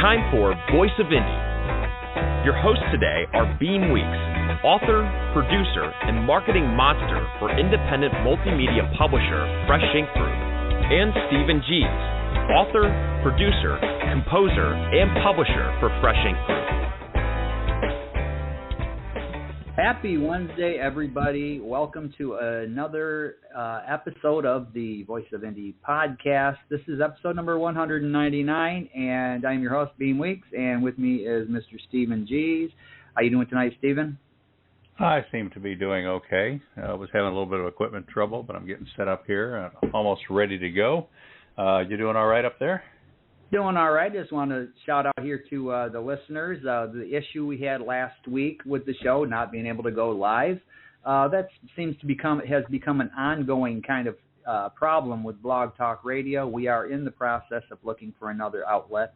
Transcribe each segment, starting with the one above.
time for Voice of Indie. Your hosts today are Beem Weeks, author, producer, and marketing monster for independent multimedia publisher Fresh Ink Group, and Stephen Gies, author, producer, composer, and publisher for Fresh Ink Group. Happy Wednesday, everybody. Welcome to another episode of the Voice of Indie podcast. This is episode number 199, and I'm your host, Beem Weeks, and with me is Mr. Stephen Gies. How you doing tonight, Stephen? I seem to be doing okay. I was having a little bit of equipment trouble, but I'm getting set up here, almost ready to go. You doing all right up there? Doing all right. Just want to shout out here to the listeners. The issue we had last week with the show not being able to go live, that has become an ongoing kind of problem with Blog Talk Radio. We are in the process of looking for another outlet.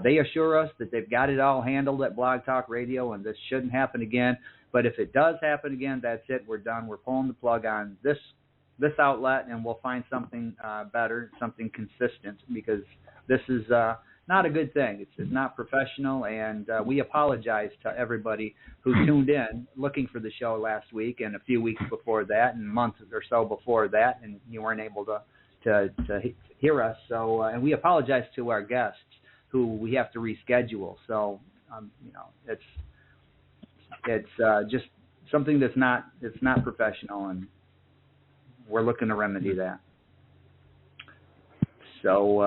They assure us that they've got it all handled at Blog Talk Radio, and this shouldn't happen again. But if it does happen again, that's it. We're done. We're pulling the plug on this outlet, and we'll find something better, something consistent, because this is not a good thing. It's not professional, and we apologize to everybody who tuned in looking for the show last week and a few weeks before that and months or so before that, and you weren't able to hear us. So, and we apologize to our guests who we have to reschedule. So, it's just something it's not professional, and we're looking to remedy that. So,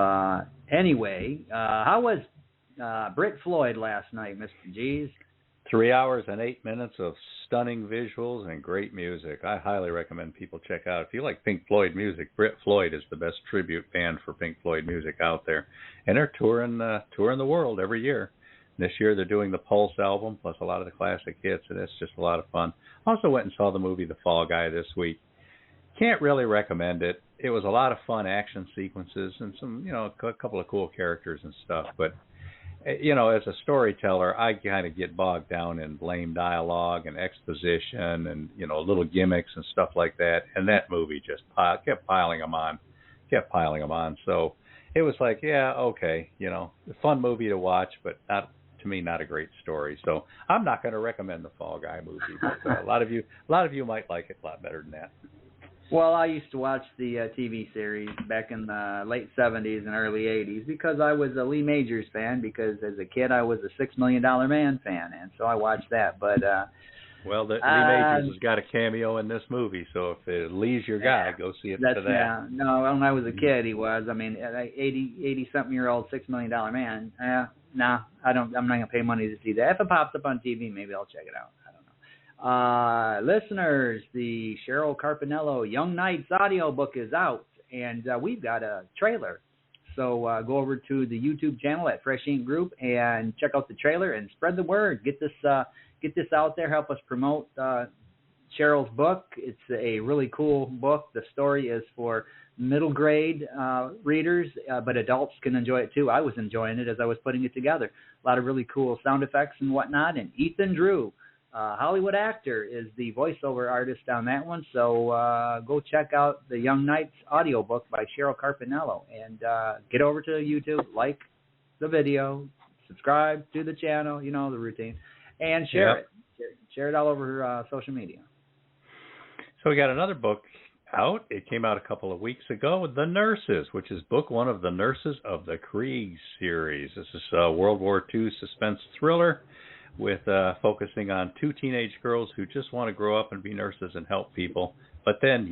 anyway, how was Britt Floyd last night, Mr. Gies? 3 hours and 8 minutes of stunning visuals and great music. I highly recommend people check out. If you like Pink Floyd music, Britt Floyd is the best tribute band for Pink Floyd music out there. And they're touring the world every year. This year they're doing the Pulse album, plus a lot of the classic hits, and it's just a lot of fun. Also went and saw the movie The Fall Guy this week. Can't really recommend it. It was a lot of fun action sequences and some, a couple of cool characters and stuff. But, as a storyteller, I kind of get bogged down in lame dialogue and exposition and, little gimmicks and stuff like that. And that movie just kept piling them on. So it was like, yeah, okay, a fun movie to watch, but not a great story. So I'm not going to recommend the Fall Guy movie. But a lot of you might like it a lot better than that. Well, I used to watch the TV series back in the late 70s and early 80s because I was a Lee Majors fan, because as a kid I was a $6 Million Man fan, and so I watched that. But Lee Majors has got a cameo in this movie, so if Lee's your guy, go see it for that. Yeah, no, when I was a kid he was. I mean, 80-something-year-old $6 Million Man. No, I'm not going to pay money to see that. If it pops up on TV, maybe I'll check it out. Listeners, the Cheryl Carpinello Young Knights audiobook is out, and we've got a trailer. So go over to the YouTube channel at Fresh Ink Group and check out the trailer and spread the word. Get this out there. Help us promote Cheryl's book. It's a really cool book. The story is for middle grade readers, but adults can enjoy it too. I was enjoying it as I was putting it together. A lot of really cool sound effects and whatnot. And Ethan Drew, Hollywood actor, is the voiceover artist on that one. So go check out the Young Knights audiobook by Cheryl Carpinello. And get over to YouTube, like the video, subscribe to the channel, the routine, and share it. Share it all over social media. So we got another book out. It came out a couple of weeks ago, The Nurses, which is book one of the Nurses of the Krieg series. This is a World War II suspense thriller with focusing on two teenage girls who just want to grow up and be nurses and help people. But then,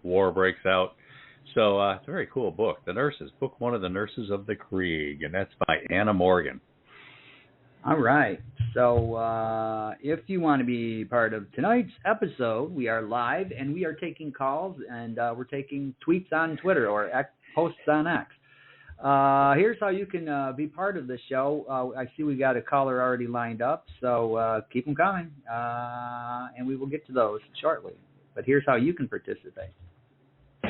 war breaks out. So it's a very cool book, The Nurses, book one of the Nurses of the Krieg, and that's by Anna Morgan. All right. So if you want to be part of tonight's episode, we are live, and we are taking calls, and we're taking tweets on Twitter or posts on X. Here's how you can be part of the show. I see we got a caller already lined up, so keep them coming, and we will get to those shortly. But here's how you can participate.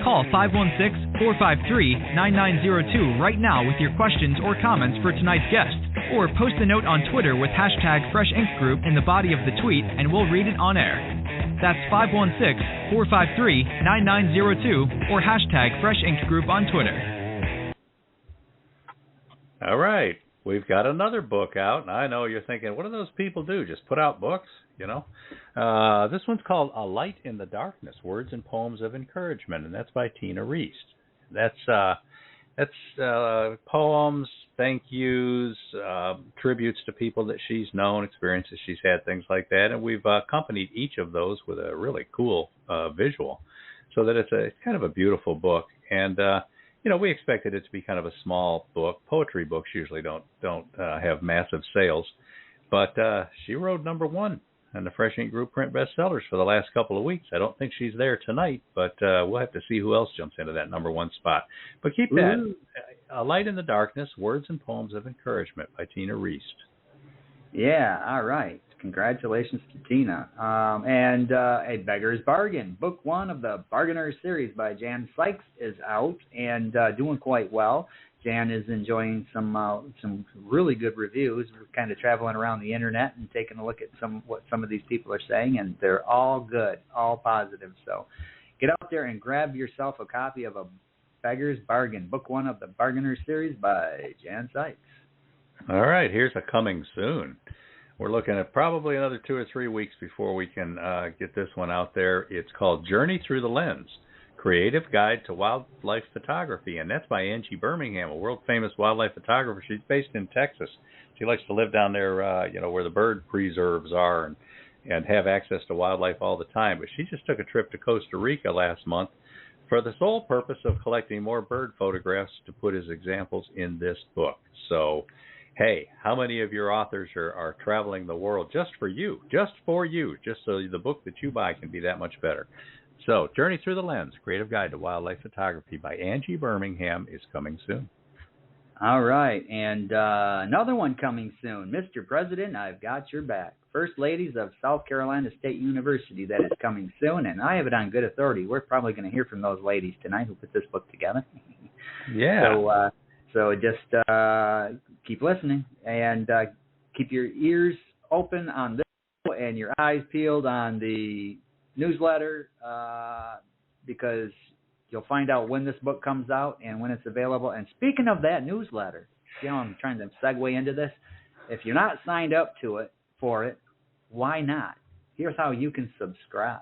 Call 516-453-9902 right now with your questions or comments for tonight's guest, or post a note on Twitter with hashtag Fresh Ink Group in the body of the tweet, and we'll read it on air. That's 516-453-9902 or hashtag Fresh Ink Group on Twitter. All right. we've got another book out, and I know you're thinking, what do those people do? Just put out books, you know? This one's called A Light in the Darkness, Words and Poems of Encouragement, and that's by Tina Reist. That's poems, thank yous, tributes to people that she's known, experiences she's had, things like that. And we've accompanied each of those with a really cool visual, so that it's kind of a beautiful book. And we expected it to be kind of a small book. Poetry books usually don't have massive sales, but she rode #1 on the Fresh Ink Group print bestsellers for the last couple of weeks. I don't think she's there tonight, but we'll have to see who else jumps into that #1 spot. But keep that. A Light in the Darkness, Words and Poems of Encouragement by Tina Reist. Yeah, all right. Congratulations to Tina. And A Beggar's Bargain, Book 1 of the Bargainers series by Jan Sykes is out and doing quite well. Jan is enjoying some really good reviews. We're kind of traveling around the internet and taking a look at what some of these people are saying, and they're all good, all positive. So get out there and grab yourself a copy of A Beggar's Bargain, Book 1 of the Bargainers series by Jan Sykes. All right, here's a coming soon. We're looking at probably another 2 or 3 weeks before we can get this one out there. It's called Journey Through the Lens, Creative Guide to Wildlife Photography, and that's by Angie Birmingham, a world-famous wildlife photographer. She's based in Texas. She likes to live down there, where the bird preserves are and have access to wildlife all the time. But she just took a trip to Costa Rica last month for the sole purpose of collecting more bird photographs to put as examples in this book. So, hey, how many of your authors are traveling the world just for you, just so the book that you buy can be that much better? So, Journey Through the Lens, Creative Guide to Wildlife Photography by Angie Birmingham is coming soon. All right, and another one coming soon. Mr. President, I've got your back. First Ladies of South Carolina State University, that is coming soon, and I have it on good authority. We're probably going to hear from those ladies tonight who put this book together. Yeah. So just keep listening and keep your ears open on this and your eyes peeled on the newsletter because you'll find out when this book comes out and when it's available. And speaking of that newsletter, I'm trying to segue into this. If you're not signed up for it, why not? Here's how you can subscribe.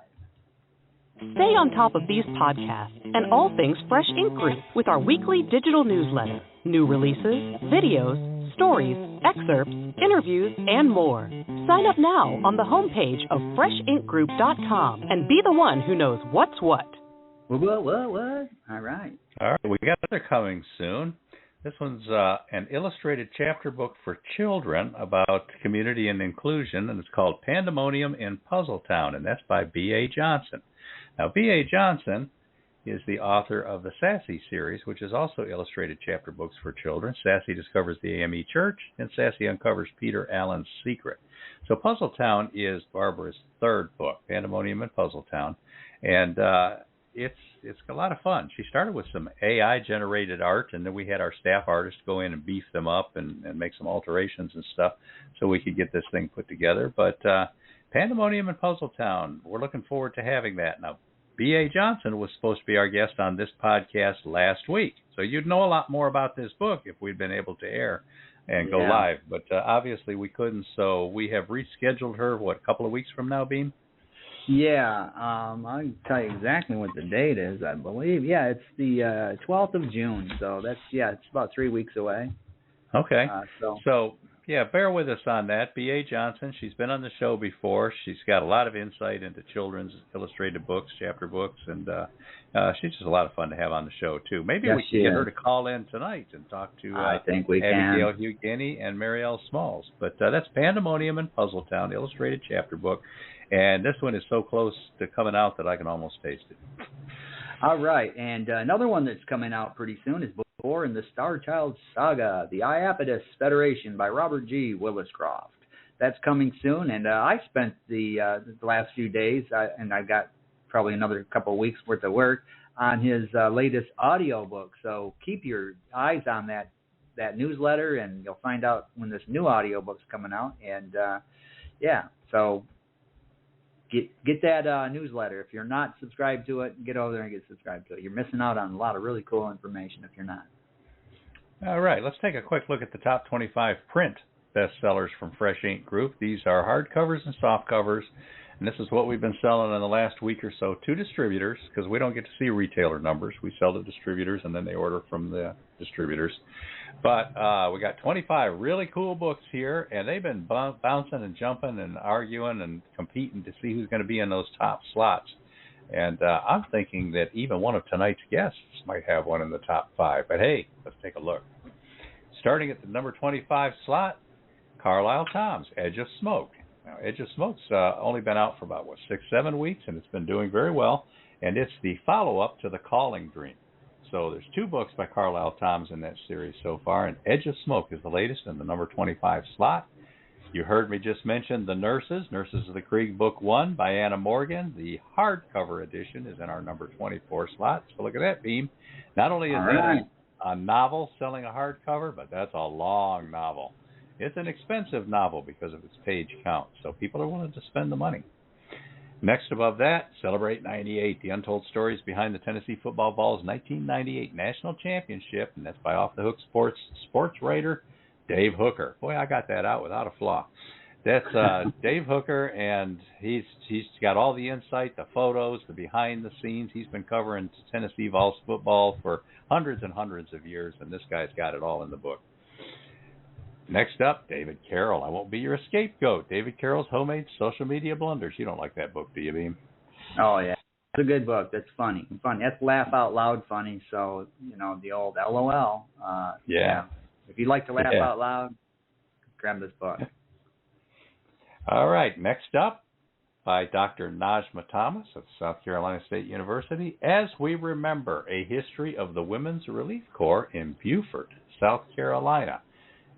Stay on top of these podcasts and all things Fresh Ink Group with our weekly digital newsletter. New releases, videos, stories, excerpts, interviews, and more. Sign up now on the homepage of freshinkgroup.com and be the one who knows what's what. What? All right. All right, we got another coming soon. This one's an illustrated chapter book for children about community and inclusion, and it's called Pandemonium in Puzzletown, and that's by B.A. Johnson. Now, B.A. Johnson is the author of the Sassy series, which is also illustrated chapter books for children. Sassy discovers the AME Church, and Sassy uncovers Peter Allen's secret. So Puzzletown is Barbara's third book, Pandemonium in Puzzletown, and it's a lot of fun. She started with some AI-generated art, and then we had our staff artists go in and beef them up and make some alterations and stuff so we could get this thing put together. But Pandemonium in Puzzletown, we're looking forward to having that. Now, B.A. Johnson was supposed to be our guest on this podcast last week, so you'd know a lot more about this book if we'd been able to air and go live. But obviously we couldn't, so we have rescheduled her, a couple of weeks from now, Beem? Yeah, I can tell you exactly what the date is, I believe. Yeah, it's the 12th of June, so it's about 3 weeks away. Okay. So, bear with us on that. B.A. Johnson, she's been on the show before. She's got a lot of insight into children's illustrated books, chapter books, and she's just a lot of fun to have on the show, too. Maybe we can get her to call in tonight and talk to I think we Abbiegail can. Hugine and Mary L. Smalls. But that's Pandemonium in Puzzletown, illustrated chapter book. And this one is so close to coming out that I can almost taste it. All right, and another one that's coming out pretty soon is Book 4 in the Star Child Saga, The Iapetus Federation by Robert G. Williscroft. That's coming soon, and I spent the last few days, and I got probably another couple of weeks' worth of work on his latest audio book. So keep your eyes on that newsletter, and you'll find out when this new audio book's coming out. And, so get that newsletter. If you're not subscribed to it, get over there and get subscribed to it. You're missing out on a lot of really cool information if you're not. All right, let's take a quick look at the top 25 print bestsellers from Fresh Ink Group. These are hardcovers and softcovers, and this is what we've been selling in the last week or so to distributors, because we don't get to see retailer numbers. We sell to distributors, and then they order from the distributors. But we got 25 really cool books here, and they've been bouncing and jumping and arguing and competing to see who's going to be in those top slots. And I'm thinking that even one of tonight's guests might have one in the top 5. But hey, let's take a look. Starting at the number 25 slot, Carlisle Tom's Edge of Smoke. Now, Edge of Smoke's only been out for about, 6-7 weeks, and it's been doing very well. And it's the follow-up to The Calling Dream. So there's 2 books by Carlisle Tom's in that series so far, and Edge of Smoke is the latest in the number 25 slot. You heard me just mention The Nurses of the Krieg, Book 1 by Anna Morgan. The hardcover edition is in our number 24 slot. So look at that, Beem. Not only is that a novel selling a hardcover, but that's a long novel. It's an expensive novel because of its page count, so people are willing to spend the money. Next above that, Celebrate 98, The Untold Stories Behind the Tennessee Football Vols' 1998 National Championship, and that's by Off the Hook sports writer Dave Hooker. Boy, I got that out without a flaw. That's Dave Hooker, and he's got all the insight, the photos, the behind the scenes. He's been covering Tennessee Vols football for hundreds and hundreds of years, and this guy's got it all in the book. Next up, David Carroll, I Won't Be Your Scapegoat. David Carroll's Homemade Social Media Blunders. You don't like that book, do you, Beem? Oh, yeah. It's a good book. That's funny. That's laugh out loud funny. So, the old LOL. Yeah. If you like to laugh out loud, grab this book. All right. Next up, by Dr. Najma Thomas of South Carolina State University, As We Remember, A History of the Women's Relief Corps in Beaufort, South Carolina.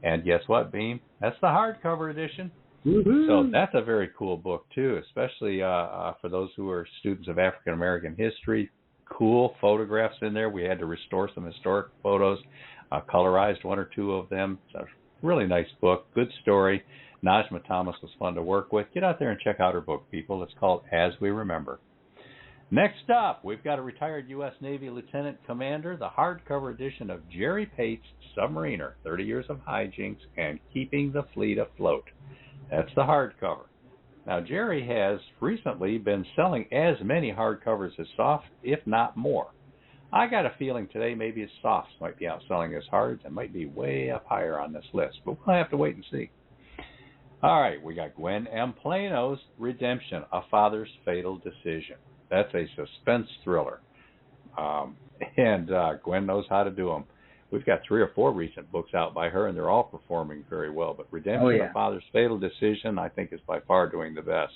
And guess what, Beem? That's the hardcover edition. Woo-hoo. So that's a very cool book, too, especially for those who are students of African-American history. Cool photographs in there. We had to restore some historic photos, colorized 1 or 2 of them. It's a really nice book, good story. Najma Thomas was fun to work with. Get out there and check out her book, people. It's called As We Remember. Next up, we've got a retired U.S. Navy Lieutenant Commander, the hardcover edition of Jerry Pate's Submariner, 30 Years of Hijinks and Keeping the Fleet Afloat. That's the hardcover. Now, Jerry has recently been selling as many hardcovers as soft, if not more. I got a feeling today maybe his softs might be outselling his hards and might be way up higher on this list, but we'll have to wait and see. All right, we got Gwen M. Plano's Redemption, A Father's Fatal Decision. That's a suspense thriller, and Gwen knows how to do them. We've got 3 or 4 recent books out by her, and they're all performing very well. But Redemption, A Father's Fatal Decision, I think, is by far doing the best.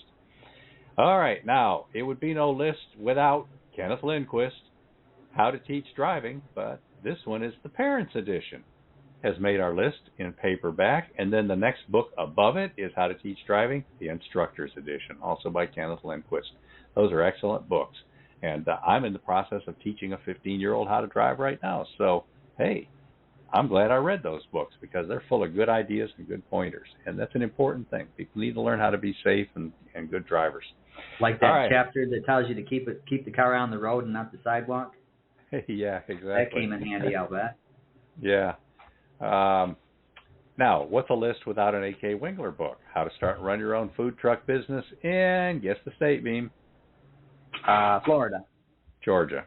All right, now, it would be no list without Kenneth Lindquist, How to Teach Driving, but this one is the Parents Edition. Has made our list in paperback, and then the next book above it is How to Teach Driving, the Instructor's Edition, also by Kenneth Lindquist. Those are excellent books, and I'm in the process of teaching a 15-year-old how to drive right now. So, hey, I'm glad I read those books because they're full of good ideas and good pointers, and that's an important thing. People need to learn how to be safe and good drivers. Like that chapter that tells you to keep the car on the road and not the sidewalk? Yeah, exactly. That came in handy, I'll bet. Yeah. Now, what's a list without an A.K. Winkler book? How to Start and Run Your Own Food Truck Business in, guess the state, Beem? Florida. Georgia.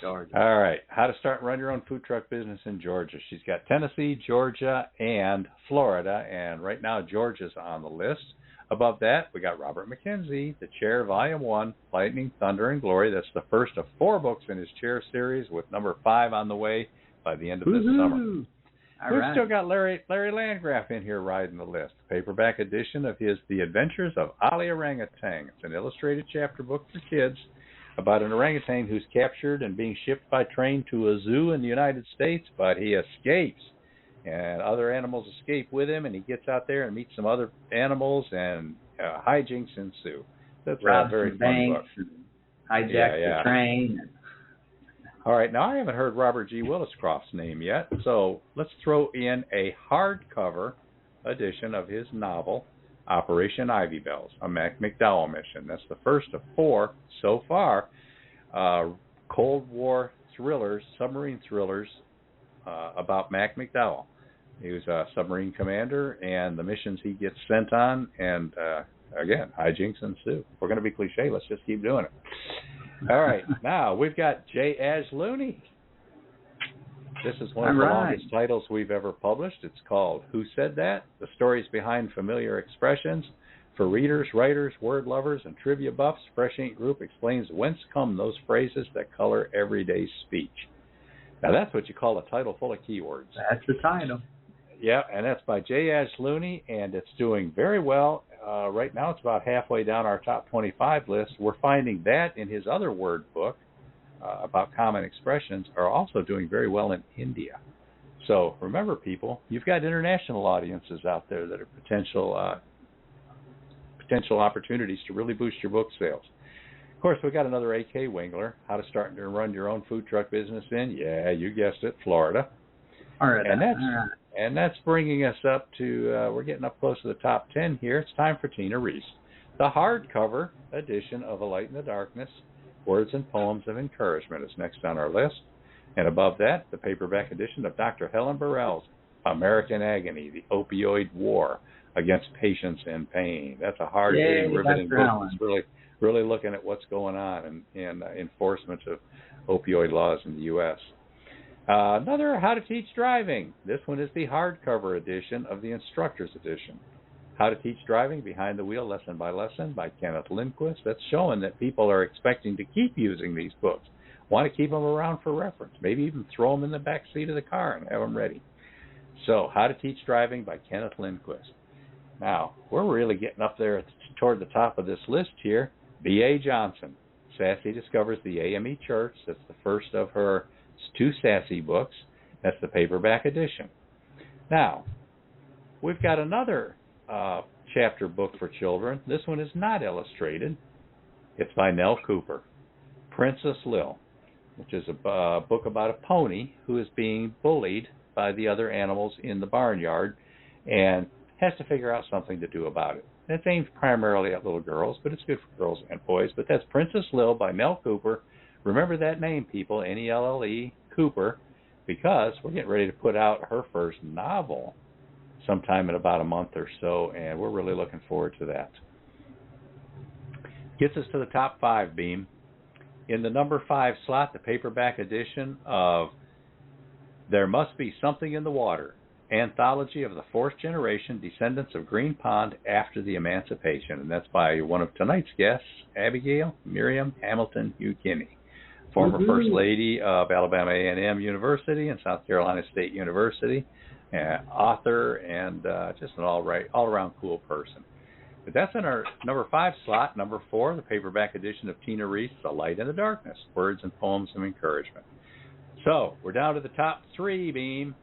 All right. How to Start and Run Your Own Food Truck Business in Georgia. She's got Tennessee, Georgia, and Florida, and right now Georgia's on the list. Above that, we got Robert McKenzie, The Chair, Volume 1, Lightning, Thunder, and Glory. That's the first of 4 books in his Chair series, with number 5 on the way by the end of this summer. We've still got Larry Landgraf in here riding the list. Paperback edition of his The Adventures of Ali Orangutan. It's an illustrated chapter book for kids about an orangutan who's captured and being shipped by train to a zoo in the United States, but he escapes. And other animals escape with him, and he gets out there and meets some other animals, and hijinks ensue. That's a very fun book. Hijack the train. All right, now I haven't heard Robert G. Williscroft's name yet, so let's throw in a hardcover edition of his novel, Operation Ivy Bells, a Mac McDowell mission. That's the first of 4 so far, Cold War thrillers, submarine thrillers, about Mac McDowell. He was a submarine commander, and the missions he gets sent on, and again, hijinks ensue. We're going to be cliche. Let's just keep doing it. All right, now we've got J. Ash Looney. This is one of the longest titles we've ever published. It's called Who Said That? The Stories Behind Familiar Expressions. For readers, writers, word lovers, and trivia buffs, Fresh Ink Group explains whence come those phrases that color everyday speech. Now, that's what you call a title full of keywords. That's the title. Yeah, and that's by J. Ash Looney, and it's doing very well. Right now, it's about halfway down our top 25 list. We're finding that in his other word book about common expressions are also doing very well in India. So remember, people, you've got international audiences out there that are potential opportunities to really boost your book sales. Of course, we've got another AK Wingler, how to start and run your own food truck business in, yeah, you guessed it, Florida. All right. And that's bringing us up to, we're getting up close to the top 10 here. It's time for Tina Reese. The hardcover edition of A Light in the Darkness, Words and Poems of Encouragement is next on our list. And above that, the paperback edition of Dr. Helen Burrell's American Agony, the Opioid War Against Patience and Pain. That's a hard-hitting, riveting book. It's really looking at what's going on in enforcement of opioid laws in the U.S. Another How to Teach Driving. This one is the hardcover edition of the Instructor's Edition. How to Teach Driving Behind the Wheel, Lesson by Lesson by Kenneth Lindquist. That's showing that people are expecting to keep using these books. Want to keep them around for reference. Maybe even throw them in the back seat of the car and have them ready. So, How to Teach Driving by Kenneth Lindquist. Now, we're really getting up there toward the top of this list here. B.A. Johnson. Sassy Discovers the AME Church. That's the first of her 2 Sassy books. That's the paperback edition. Now, we've got another chapter book for children. This one is not illustrated. It's by Nell Cooper. Princess Lil, which is a book about a pony who is being bullied by the other animals in the barnyard and has to figure out something to do about it. And it's aimed primarily at little girls, but it's good for girls and boys. But that's Princess Lil by Nell Cooper. Remember that name, people, N-E-L-L-E, Cooper, because we're getting ready to put out her first novel sometime in about a month or so, and we're really looking forward to that. Gets us to the top 5, Beam. In the number 5 slot, the paperback edition of There Must Be Something in the Water, Anthology of the Fourth Generation Descendants of Green Pond After the Emancipation. And that's by one of tonight's guests, Abbiegail Miriam Hamilton Hugine, former First Lady of Alabama A&M University and South Carolina State University, author, and just an all-around cool person. But that's in our number 5 slot. Number 4, the paperback edition of Tina Reese, A Light in the Darkness, Words and Poems of Encouragement. So we're down to the top 3, Beam.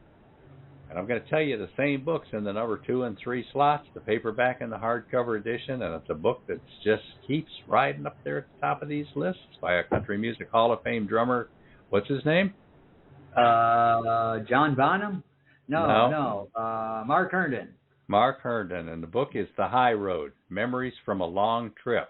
And I'm going to tell you the same books in the number 2 and 3 slots, the paperback and the hardcover edition, and it's a book that just keeps riding up there at the top of these lists by a Country Music Hall of Fame drummer. What's his name? John Bonham? No. Mark Herndon. Mark Herndon, and the book is The High Road, Memories from a Long Trip,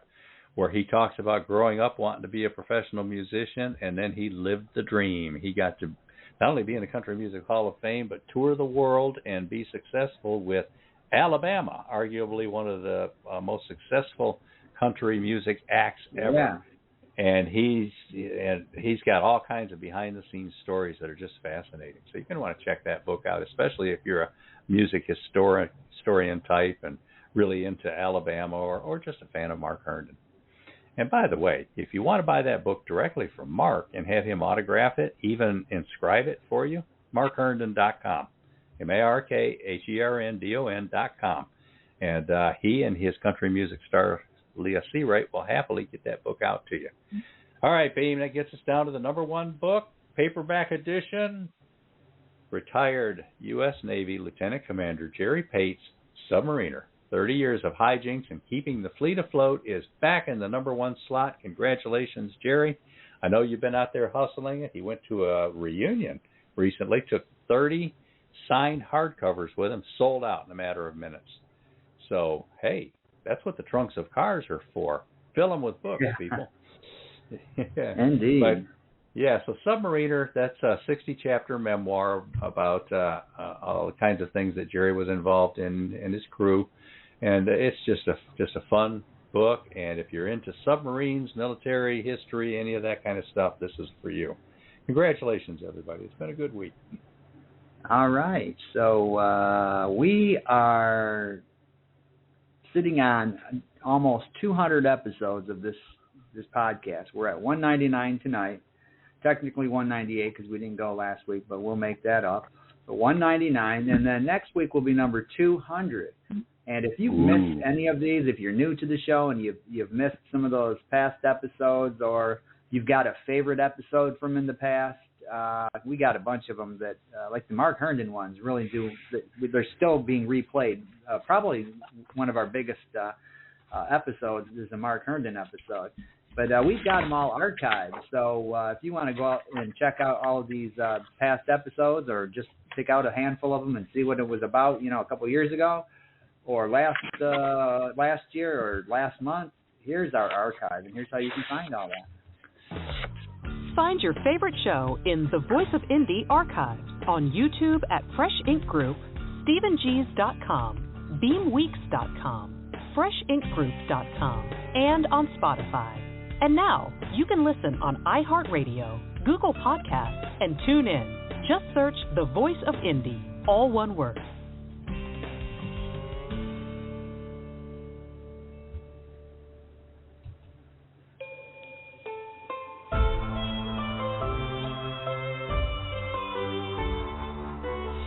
where he talks about growing up wanting to be a professional musician, and then he lived the dream. He got to not only be in the Country Music Hall of Fame, but tour the world and be successful with Alabama, arguably one of the most successful country music acts ever. Yeah. And he's got all kinds of behind-the-scenes stories that are just fascinating. So you're going to want to check that book out, especially if you're a music historian type and really into Alabama or just a fan of Mark Herndon. And by the way, if you want to buy that book directly from Mark and have him autograph it, even inscribe it for you, markherndon.com, MarkHerdon.com. And he and his country music star, Leah Seawright, will happily get that book out to you. All right, Beam, that gets us down to the number 1 book, paperback edition, retired U.S. Navy Lieutenant Commander Jerry Pate's Submariner. 30 years of hijinks and keeping the fleet afloat is back in the number 1 slot. Congratulations, Jerry. I know you've been out there hustling it. He went to a reunion recently, took 30 signed hardcovers with him, sold out in a matter of minutes. So, hey, that's what the trunks of cars are for. Fill them with books, people. Indeed. But, Yeah, so Submariner, that's a 60-chapter memoir about all the kinds of things that Jerry was involved in and his crew. And it's just a fun book. And if you're into submarines, military history, any of that kind of stuff, this is for you. Congratulations, everybody. It's been a good week. All right. So we are sitting on almost 200 episodes of this podcast. We're at 199 tonight. Technically 198 because we didn't go last week, but we'll make that up. But 199, and then next week will be number 200. And if you've missed any of these, if you're new to the show and you've missed some of those past episodes, or you've got a favorite episode from in the past, we got a bunch of them that, like the Mark Herndon ones, really do. They're still being replayed. Probably one of our biggest episodes is the Mark Herndon episode. But we've got them all archived. So if you want to go out and check out all of these past episodes, or just pick out a handful of them and see what it was about, a couple of years ago, or last year, or last month, here's our archive, and here's how you can find all that. Find your favorite show in the Voice of Indie archives on YouTube at Fresh Ink Group, StephenG's.com, BeamWeeks.com, FreshInkGroup.com, and on Spotify. And now, you can listen on iHeartRadio, Google Podcasts, and TuneIn. Just search The Voice of Indie, all one word.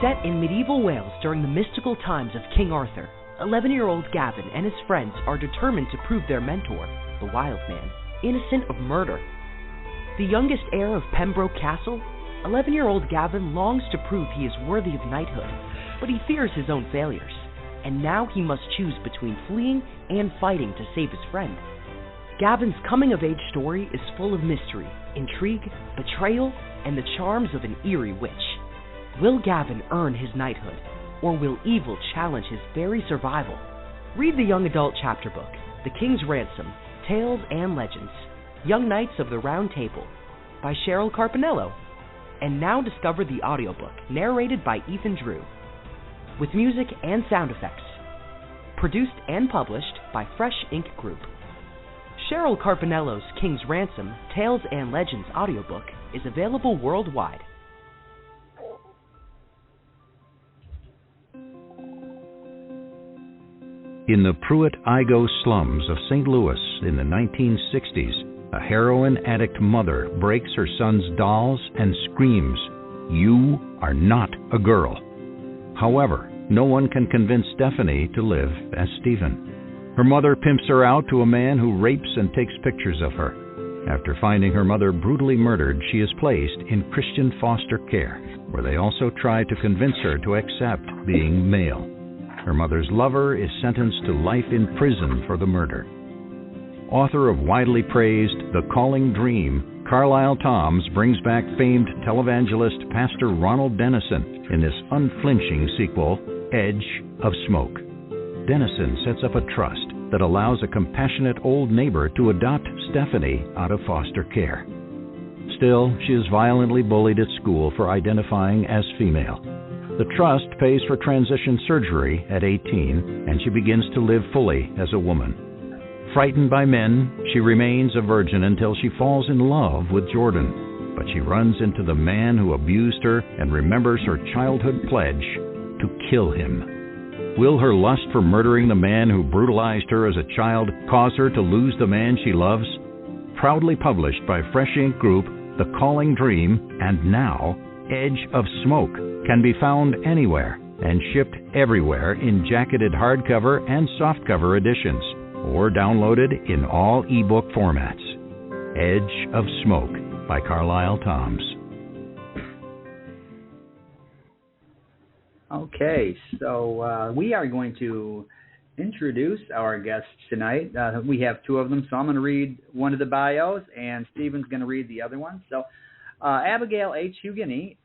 Set in medieval Wales during the mystical times of King Arthur, 11-year-old Gavin and his friends are determined to prove their mentor, the Wild Man, innocent of murder. The youngest heir of Pembroke Castle, 11-year-old Gavin longs to prove he is worthy of knighthood, but he fears his own failures, and now he must choose between fleeing and fighting to save his friend. Gavin's coming-of-age story is full of mystery, intrigue, betrayal, and the charms of an eerie witch. Will Gavin earn his knighthood, or will evil challenge his very survival? Read the young adult chapter book, The King's Ransom, Tales and Legends, Young Knights of the Round Table, by Cheryl Carpinello. And now discover the audiobook, narrated by Ethan Drew, with music and sound effects. Produced and published by Fresh Ink Group. Cheryl Carpinello's King's Ransom, Tales and Legends audiobook is available worldwide. In the Pruitt-Igoe slums of St. Louis in the 1960s, a heroin addict mother breaks her son's dolls and screams, "You are not a girl." However, no one can convince Stephanie to live as Stephen. Her mother pimps her out to a man who rapes and takes pictures of her. After finding her mother brutally murdered, she is placed in Christian foster care, where they also try to convince her to accept being male. Her mother's lover is sentenced to life in prison for the murder. Author of widely praised The Calling Dream, Carlisle Thoms brings back famed televangelist Pastor Ronald Dennison in this unflinching sequel, Edge of Smoke. Dennison sets up a trust that allows a compassionate old neighbor to adopt Stephanie out of foster care. Still, she is violently bullied at school for identifying as female. The trust pays for transition surgery at 18, and she begins to live fully as a woman. Frightened by men, she remains a virgin until she falls in love with Jordan. But she runs into the man who abused her and remembers her childhood pledge to kill him. Will her lust for murdering the man who brutalized her as a child cause her to lose the man she loves? Proudly published by Fresh Ink Group, The Calling Dream, and now Edge of Smoke, can be found anywhere and shipped everywhere in jacketed hardcover and softcover editions, or downloaded in all ebook formats. Edge of Smoke by Carlisle Thoms. Okay, so we are going to introduce our guests tonight. We have two of them, so I'm going to read one of the bios, and Stephen's going to read the other one. So Abbiegail H. Hugine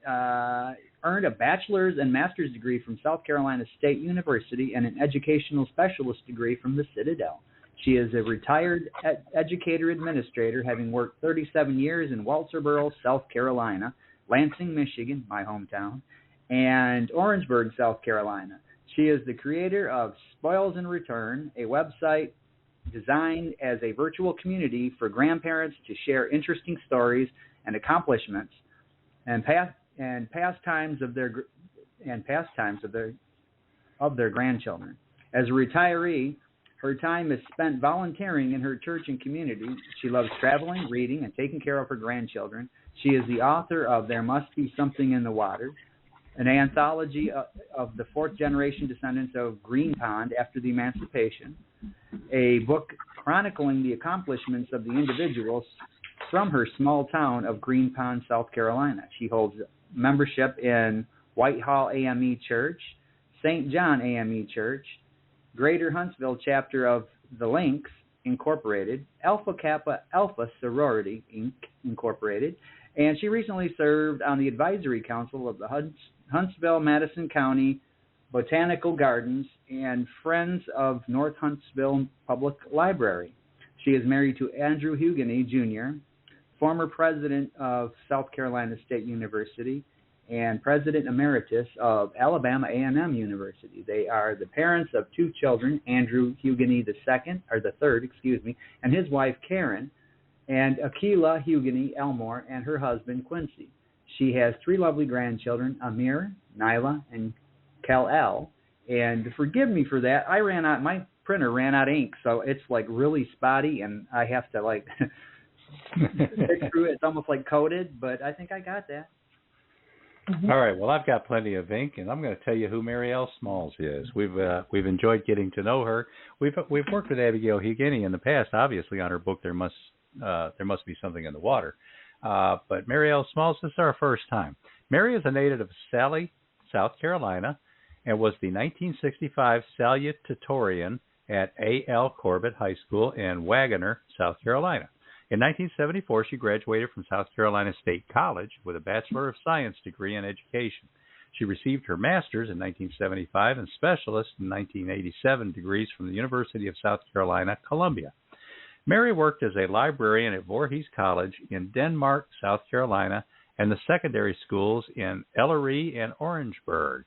earned a bachelor's and master's degree from South Carolina State University and an educational specialist degree from the Citadel. She is a retired educator administrator, having worked 37 years in Walterboro, South Carolina, Lansing, Michigan, my hometown, and Orangeburg, South Carolina. She is the creator of Spoils in Return, a website designed as a virtual community for grandparents to share interesting stories and accomplishments and pastimes of their grandchildren. As a retiree, her time is spent volunteering in her church and community. She loves traveling, reading, and taking care of her grandchildren. She is the author of There Must Be Something in the Water, an anthology of the fourth-generation descendants of Green Pond after the Emancipation, a book chronicling the accomplishments of the individuals from her small town of Green Pond, South Carolina. She holds membership in Whitehall AME Church, St. John AME Church, Greater Huntsville chapter of the Lynx, Incorporated, Alpha Kappa Alpha Sorority, Inc., Incorporated, and she recently served on the advisory council of the Huntsville-Madison County Botanical Gardens and Friends of North Huntsville Public Library. She is married to Andrew Hugine, Jr., former president of South Carolina State University and president emeritus of Alabama A&M University. They are the parents of two children, Andrew Hugine III, and his wife Karen, and Akilah Hugine Elmore and her husband Quincy. She has three lovely grandchildren, Amir, Nyla, and Kal-El. And forgive me for that, my printer ran out of ink, so it's like really spotty, and I have to like stick through it. It's almost like coated, but I think I got that. Mm-hmm. All right. Well, I've got plenty of ink, and I'm going to tell you who Mary L. Smalls is. We've enjoyed getting to know her. We've worked with Abbiegail Hugine in the past, obviously, on her book There Must Be Something in the Water. But Mary L. Smalls, this is our first time. Mary is a native of Sally, South Carolina, and was the 1965 salutatorian at A.L. Corbett High School in Wagoner, South Carolina. In 1974, she graduated from South Carolina State College with a Bachelor of Science degree in education. She received her master's in 1975 and specialist in 1987 degrees from the University of South Carolina, Columbia. Mary worked as a librarian at Voorhees College in Denmark, South Carolina, and the secondary schools in Ellery and Orangeburg.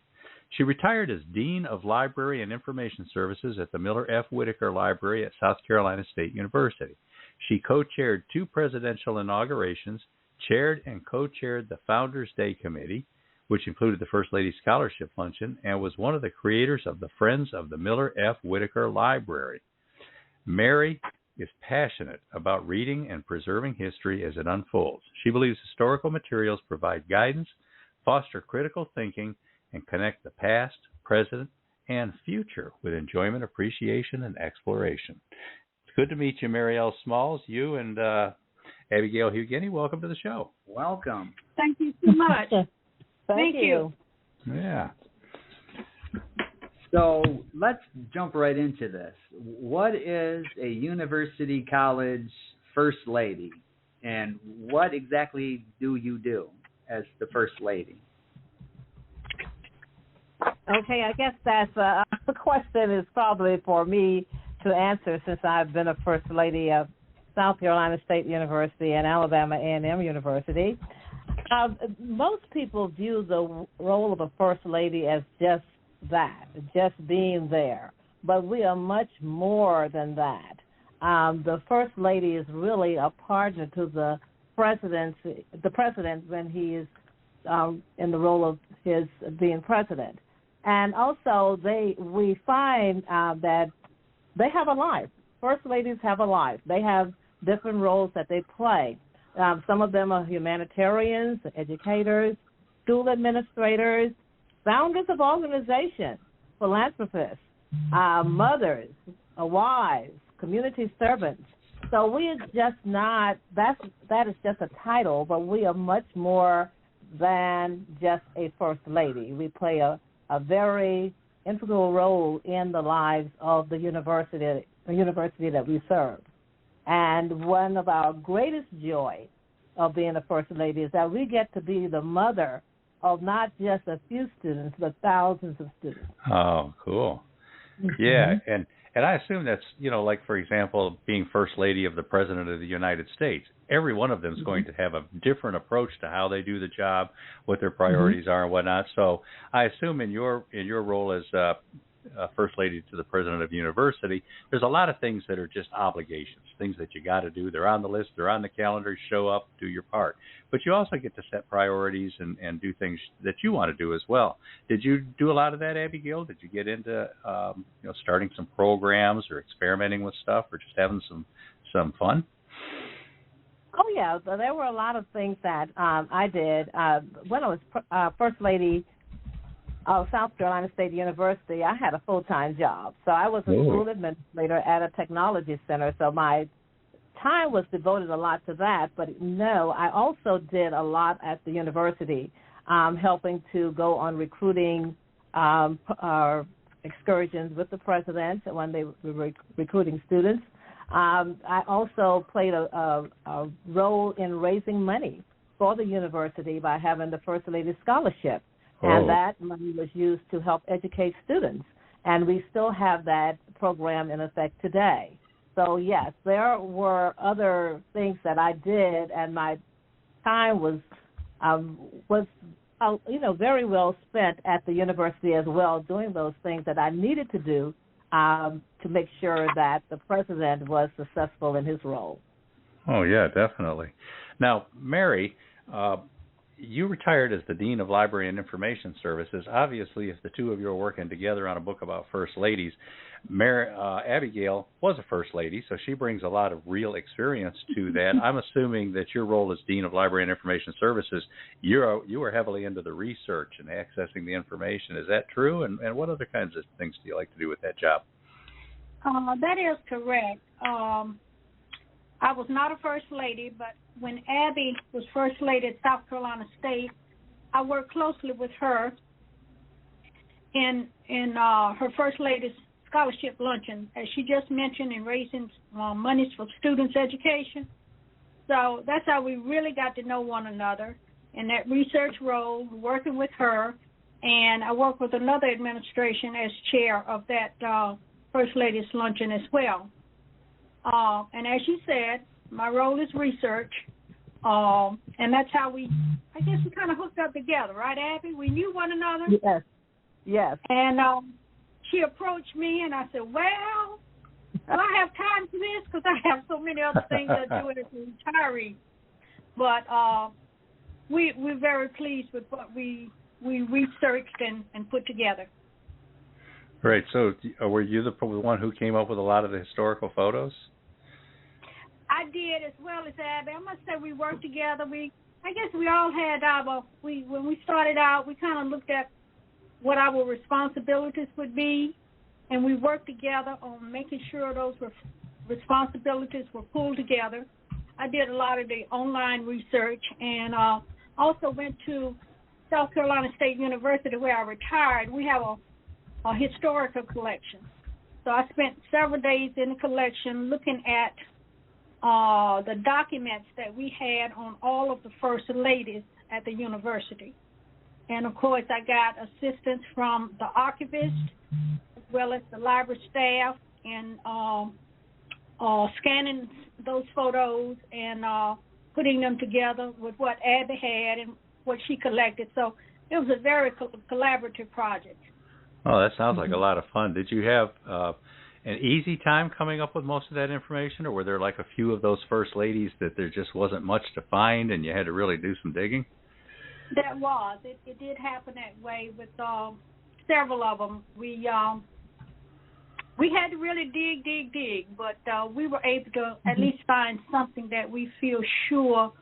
She retired as Dean of Library and Information Services at the Miller F. Whitaker Library at South Carolina State University. She co-chaired two presidential inaugurations, chaired and co-chaired the Founders Day Committee, which included the First Lady Scholarship Luncheon, and was one of the creators of the Friends of the Miller F. Whitaker Library. Mary is passionate about reading and preserving history as it unfolds. She believes historical materials provide guidance, foster critical thinking, and connect the past, present, and future with enjoyment, appreciation, and exploration. It's good to meet you, Mary L. Smalls. You and Abbiegail Hugine, welcome to the show. Welcome. Thank you so much. Thank you. Yeah. So let's jump right into this. What is a university college first lady, and what exactly do you do as the first lady? Okay, I guess that's the question is probably for me to answer, since I've been a first lady of South Carolina State University and Alabama A&M University. Most people view the role of a first lady as just that, just being there. But we are much more than that. The first lady is really a partner to the president when he is in the role of his being president. And also, we find that they have a life. First ladies have a life. They have different roles that they play. Some of them are humanitarians, educators, school administrators, founders of organizations, philanthropists, mothers, wives, community servants. So we are just not, that is just a title, but we are much more than just a first lady. We play a very integral role in the lives of the university that we serve. And one of our greatest joy of being a first lady is that we get to be the mother of not just a few students, but thousands of students. Oh, cool. Mm-hmm. Yeah, And I assume that's, like, for example, being First Lady of the President of the United States. Every one of them is going to have a different approach to how they do the job, what their priorities are and whatnot. So I assume in your role as First Lady to the President of the University, there's a lot of things that are just obligations, things that you got to do. They're on the list, they're on the calendar, show up, do your part. But you also get to set priorities and do things that you want to do as well. Did you do a lot of that, Abbiegail? Did you get into starting some programs or experimenting with stuff or just having some fun? Oh, yeah. There were a lot of things that I did. When I was First Lady of South Carolina State University, I had a full-time job. So I was a school administrator at a technology center. So my time was devoted a lot to that. But, no, I also did a lot at the university, helping to go on recruiting excursions with the president when they were recruiting students. I also played a role in raising money for the university by having the First Lady Scholarship. And that money was used to help educate students. And we still have that program in effect today. So, yes, there were other things that I did, and my time was very well spent at the university as well, doing those things that I needed to do to make sure that the president was successful in his role. Oh, yeah, definitely. Now, Mary, you retired as the Dean of Library and Information Services. Obviously, if the two of you are working together on a book about First Ladies, Abbiegail was a First Lady, so she brings a lot of real experience to that. I'm assuming that your role as Dean of Library and Information Services, you were heavily into the research and accessing the information. Is that true? And what other kinds of things do you like to do with that job? That is correct. I was not a First Lady, but when Abby was First Lady at South Carolina State, I worked closely with her in her First Lady's Scholarship Luncheon, as she just mentioned, in raising monies for students' education. So that's how we really got to know one another in that research role, working with her. And I worked with another administration as chair of that First Lady's Luncheon as well. And as you said, my role is research, and that's how we kind of hooked up together, right, Abby? We knew one another. Yes. And she approached me, and I said, well, do I have time for this? Because I have so many other things I do as a retiree. But we're very pleased with what we researched and put together. Right. So were you the one who came up with a lot of the historical photos? I did, as well as Abby. I must say we worked together. I guess we all had when we started out, we kind of looked at what our responsibilities would be, and we worked together on making sure those responsibilities were pulled together. I did a lot of the online research, and also went to South Carolina State University where I retired. We have a historical collection. So I spent several days in the collection looking at the documents that we had on all of the First Ladies at the university. And, of course, I got assistance from the archivist as well as the library staff in scanning those photos and putting them together with what Abby had and what she collected. So it was a very collaborative project. Oh, that sounds like a lot of fun. Did you have an easy time coming up with most of that information, or were there like a few of those First Ladies that there just wasn't much to find and you had to really do some digging? That was. It did happen that way with several of them. We had to really dig, but we were able to at least find something that we feel sure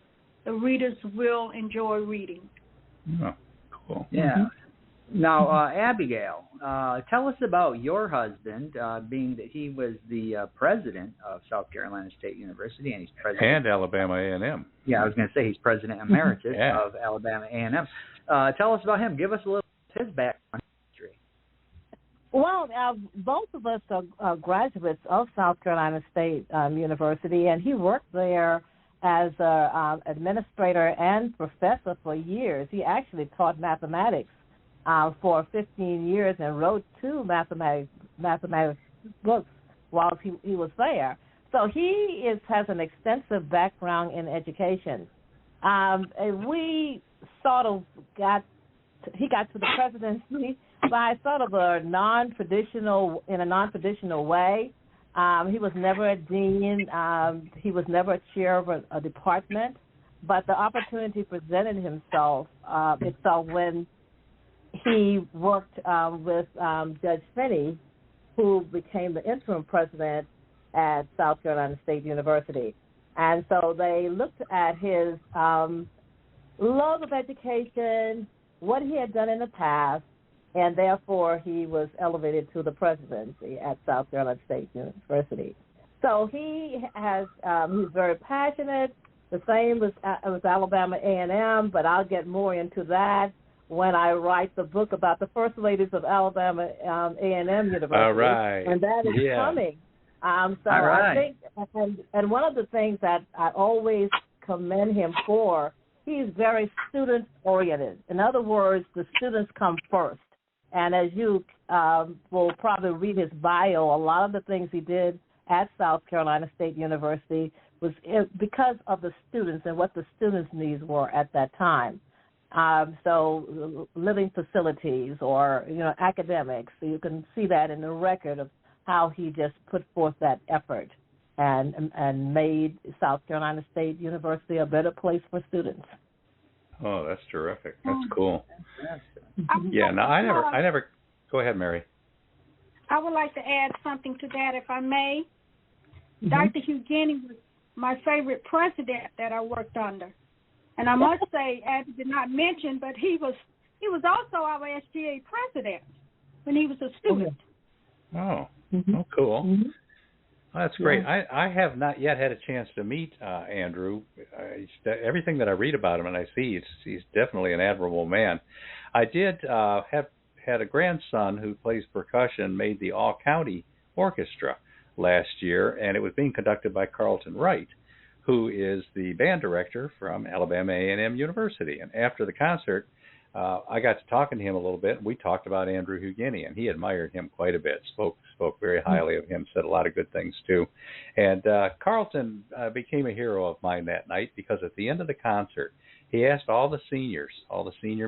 the readers will enjoy reading. Oh, cool. Yeah. Now, Abbiegail, tell us about your husband, being that he was the president of South Carolina State University, and he's president. And Alabama A&M. Yeah, I was going to say he's president emeritus of Alabama A&M. Tell us about him. Give us a little of his background history. Well, both of us are graduates of South Carolina State University, and he worked there as an administrator and professor for years. He actually taught mathematics for 15 years and wrote 2 mathematics books while he was there. So he has an extensive background in education. And we sort of got to the presidency by sort of a non-traditional way. He was never a dean. He was never a chair of a department. But the opportunity presented itself when he worked with Judge Finney, who became the interim president at South Carolina State University. And so they looked at his love of education, what he had done in the past, and therefore he was elevated to the presidency at South Carolina State University. So he's very passionate. The same was Alabama A&M, but I'll get more into that when I write the book about the first ladies of Alabama A&M University. All right. And that is coming. So all right. I think, and one of the things that I always commend him for, he's very student-oriented. In other words, the students come first. And as you will probably read his bio, a lot of the things he did at South Carolina State University was because of the students and what the students' needs were at that time. So living facilities or, academics. So you can see that in the record of how he just put forth that effort and made South Carolina State University a better place for students. Oh, that's terrific. That's cool. Yeah, no, I never. Go ahead, Mary. I would like to add something to that, if I may. Mm-hmm. Dr. Hugine was my favorite president that I worked under. And I must say, Abby did not mention, but he was also our SGA president when he was a student. Oh, cool. Mm-hmm. Oh, that's great. Yeah. I have not yet had a chance to meet Andrew. Everything that I read about him and I see, he's definitely an admirable man. I did had a grandson who plays percussion, made the all-county orchestra last year, and it was being conducted by Carlton Wright, who is the band director from Alabama A&M University. And after the concert, I got to talking to him a little bit, and we talked about Andrew Hugine, and he admired him quite a bit, spoke very highly of him, said a lot of good things too. And Carlton became a hero of mine that night because at the end of the concert, he asked all the senior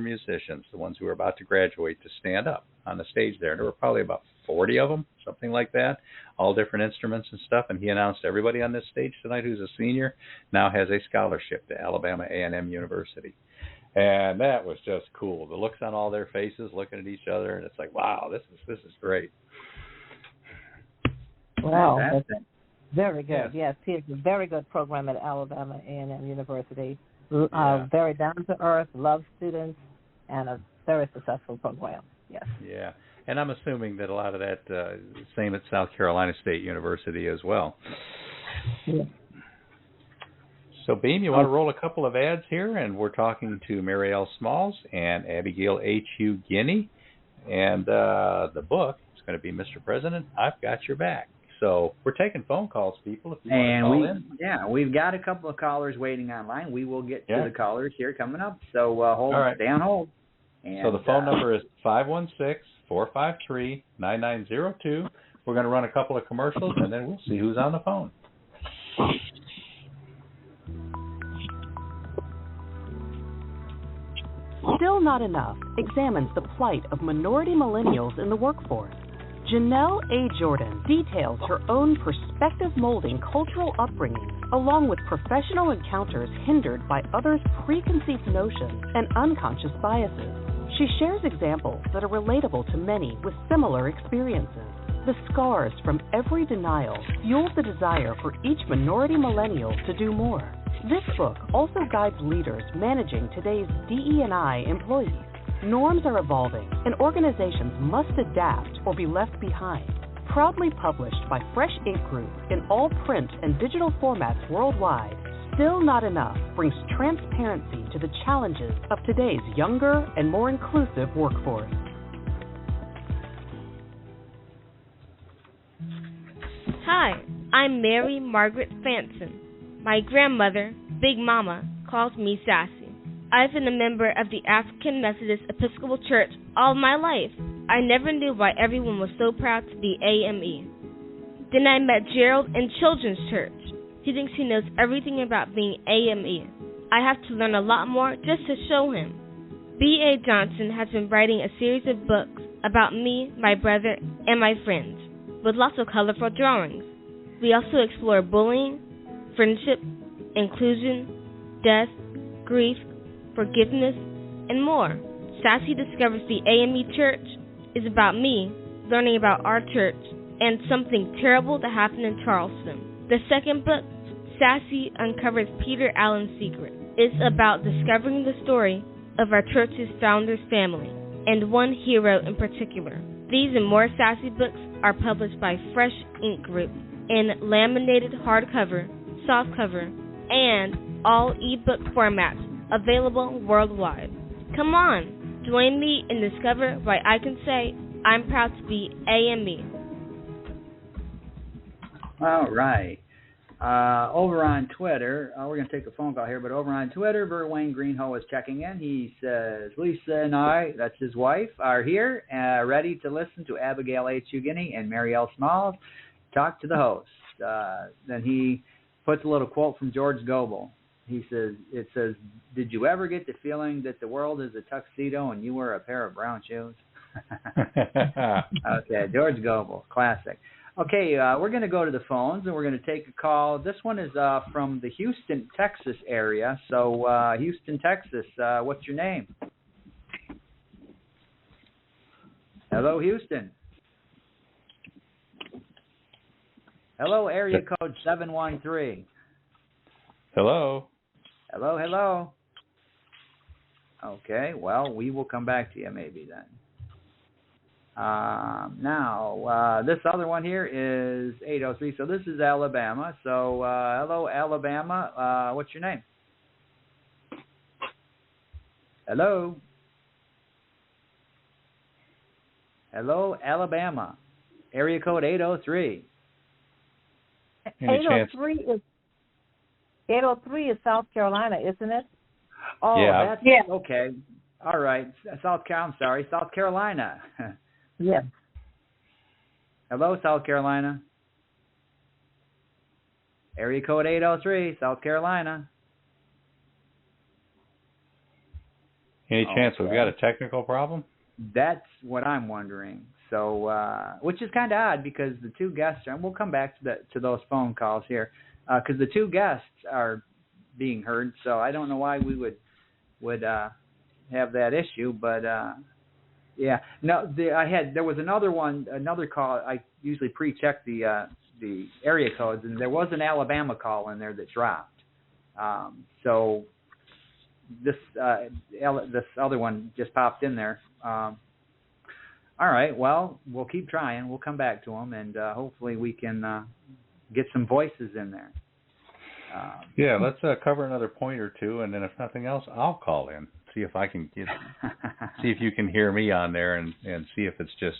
musicians, the ones who were about to graduate, to stand up on the stage there. There were probably about 40 of them, something like that, all different instruments and stuff. And he announced everybody on this stage tonight who's a senior now has a scholarship to Alabama A&M University. And that was just cool. The looks on all their faces, looking at each other, and it's like, wow, this is great. Wow, that's very good. Yes, he has a very good program at Alabama A&M University. Very down to earth, loves students, and a very successful program. Yes. Yeah, and I'm assuming that a lot of that same at South Carolina State University as well. Yeah. So, Beem, you want to roll a couple of ads here? And we're talking to Mary L. Smalls and Abbiegail H. Hugine. And the book is going to be Mr. President, I've Got Your Back. So we're taking phone calls, people, if you want to call in. Yeah, we've got a couple of callers waiting online. We will get to the callers here coming up. So stay on hold. And, so the phone number is 516-453-9902. We're going to run a couple of commercials, and then we'll see who's on the phone. Still Not Enough examines the plight of minority millennials in the workforce. Janelle A. Jordan details her own perspective-molding cultural upbringing, along with professional encounters hindered by others' preconceived notions and unconscious biases. She shares examples that are relatable to many with similar experiences. The scars from every denial fuel the desire for each minority millennial to do more. This book also guides leaders managing today's DE&I employees. Norms are evolving, and organizations must adapt or be left behind. Proudly published by Fresh Ink Group in all print and digital formats worldwide, Still Not Enough brings transparency to the challenges of today's younger and more inclusive workforce. Hi, I'm Mary Margaret Fanson. My grandmother, Big Mama, calls me Sassy. I've been a member of the African Methodist Episcopal Church all my life. I never knew why everyone was so proud to be AME. Then I met Gerald in children's church. He thinks he knows everything about being AME. I have to learn a lot more just to show him. B.A. Johnson has been writing a series of books about me, my brother, and my friends, with lots of colorful drawings. We also explore bullying, friendship, inclusion, death, grief, forgiveness, and more. Sassy discovers the AME Church is about me learning about our church and something terrible that happened in Charleston. The second book, Sassy uncovers Peter Allen's secret, is about discovering the story of our church's founder's family, and one hero in particular. These and more Sassy books are published by Fresh Ink Group in laminated hardcover, softcover, and all ebook formats available worldwide. Come on, join me and discover why I can say I'm proud to be AME. All right. Over on Twitter, we're going to take a phone call here, but over on Twitter, Verwayne Greenhoe is checking in. He says, Lisa and I, that's his wife, are here, ready to listen to Abbiegail H. Hugine and Mary L. Smalls talk to the host. Then he puts a little quote from George Goebel. He says, it says, did you ever get the feeling that the world is a tuxedo and you wear a pair of brown shoes? Okay, George Goebel, classic. Okay, we're going to go to the phones, and we're going to take a call. This one is from the Houston, Texas area. So, Houston, Texas, what's your name? Hello, Houston. Hello, area code 713. Hello. Hello, hello. Okay, well, we will come back to you maybe then. Now, this other one here is 803, so this is Alabama. So, hello, Alabama. What's your name? Hello? Hello, Alabama. Area code 803. 803 is South Carolina, isn't it? Oh, yeah. That's okay. All right. South Carolina. Yes. Hello, South Carolina. Area code 803, South Carolina. Any chance we've got a technical problem? That's what I'm wondering. So, which is kind of odd because the two guests, and we'll come back to those phone calls here, because the two guests are being heard. So I don't know why we would have that issue, but yeah. No, there was another call. I usually pre-check the area codes, and there was an Alabama call in there that dropped. So this other one just popped in there. All right. Well, we'll keep trying. We'll come back to them, and hopefully we can get some voices in there. Yeah, let's cover another point or two, and then if nothing else, I'll call in, see if I can see if you can hear me on there, and see if it's just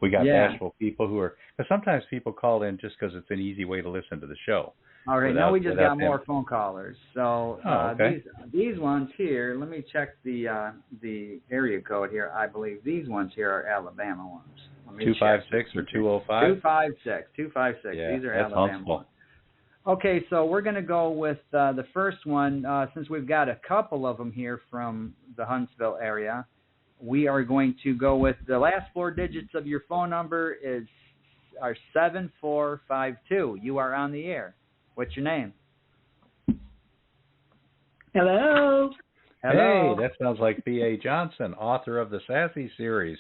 we got bashful people who are. Because sometimes people call in just because it's an easy way to listen to the show. All right, now we just got more phone callers. So okay. These ones here, let me check the area code here. I believe these ones here are Alabama ones. 256 or 205? 256. Yeah, These are that's Alabama Huntsville. ones. Okay, so we're going to go with the first one. Since we've got a couple of them here from the Huntsville area, we are going to go with the last four digits of your phone number are 7452. You are on the air. What's your name? Hello. Hello. Hey, that sounds like B.A. Johnson, author of the Sassy series.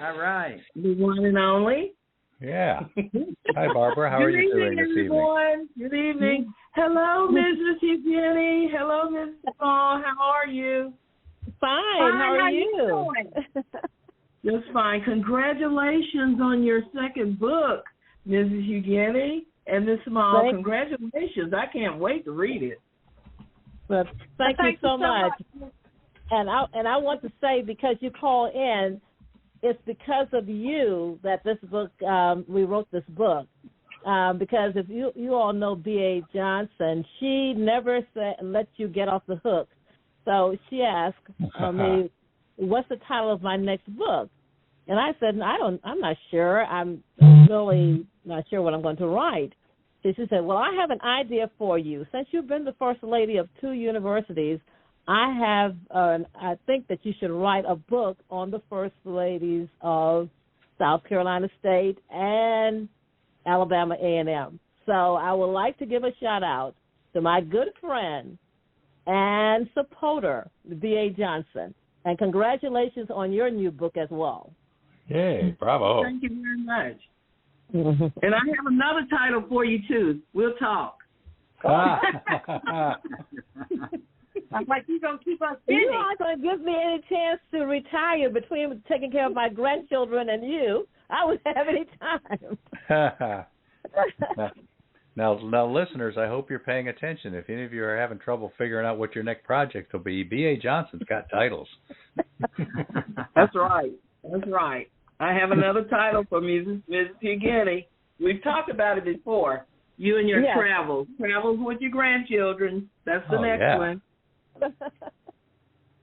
All right. The one and only. Yeah. Hi, Barbara. How are you doing this evening? Good evening. Hello, Mrs. Hugine. Hello, Mrs. Paul. How are you? Fine. How are you? Just fine. Congratulations on your second book, Mrs. Hugine and Miss Small. Congratulations. I can't wait to read it. Well, thank you so much. And I want to say, because you call in, it's because of you that this book, we wrote this book. Because if you all know B.A. Johnson, she never lets you get off the hook. So she asked me, what's the title of my next book? And I said, I'm not sure. really not sure what I'm going to write. She said, well, I have an idea for you. Since you've been the first lady of 2 universities, I think that you should write a book on the first ladies of South Carolina State and Alabama A&M. So I would like to give a shout-out to my good friend and supporter, B.A. Johnson. And congratulations on your new book as well. Yay, bravo. Thank you very much. And I have another title for you, too. We'll talk. I'm like, you're going to keep us busy. You're not going to give me any chance to retire between taking care of my grandchildren and you. I wouldn't have any time. Now, listeners, I hope you're paying attention. If any of you are having trouble figuring out what your next project will be, B.A. Johnson's got titles. That's right. That's right. I have another title for Mrs. Hugine. We've talked about it before. You and your travels. Travels with your grandchildren. That's the next one.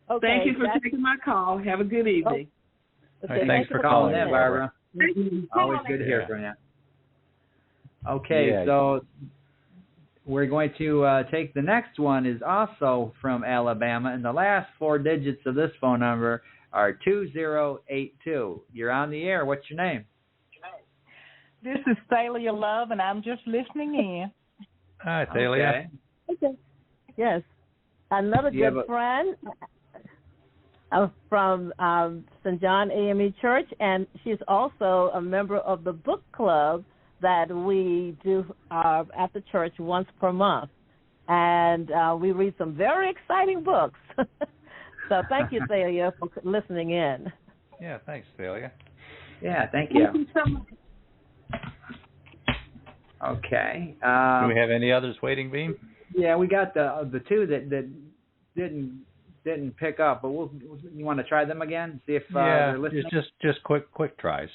Okay, thank you for taking my call. Have a good evening. Okay, thanks for calling in, Barbara. Always good to hear from you. Okay, so we're going to take the next one is also from Alabama, and the last 4 digits of this phone number are 2082. You're on the air. What's your name? This is Thalia Love, and I'm just listening in. Hi, Thalia. Okay. Yes. Another good friend from St. John AME Church, and she's also a member of the book club that we do at the church once per month. And we read some very exciting books. So thank you, Thalia, for listening in. Yeah, thanks, Thalia. Yeah, thank you. Thank you so much. Okay. Do we have any others waiting, Beam? Yeah, we got the 2 that didn't pick up, but you want to try them again? See if they're listening? just quick tries.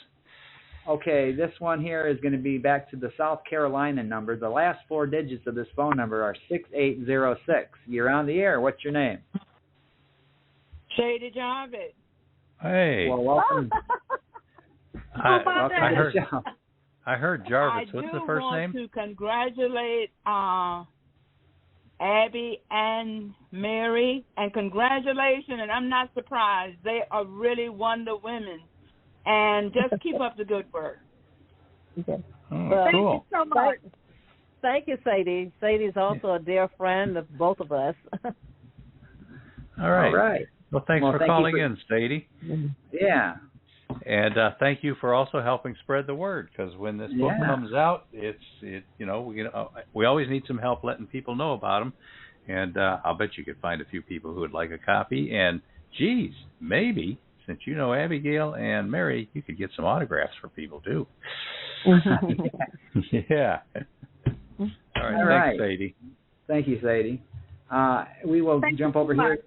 Okay, this one here is going to be back to the South Carolina number. The last 4 digits of this phone number are 6806. You're on the air. What's your name? Shady Jarvis. Hey. Well, welcome. I heard Jarvis. What's the first name? I do want to congratulate Abby and Mary, and congratulations, and I'm not surprised. They are really wonder women, and just keep up the good work. Okay. Oh, cool. Thank you so much. Thank you, Sadie. Sadie's also a dear friend of both of us. All right. Well, thanks for calling in, Sadie. Yeah. And thank you for also helping spread the word, because when this book comes out, we always need some help letting people know about them. And I'll bet you could find a few people who would like a copy. And, geez, maybe, since you know Abbiegail and Mary, you could get some autographs for people, too. Yeah. All right. Thanks, Sadie. Thank you, Sadie. We will jump over here.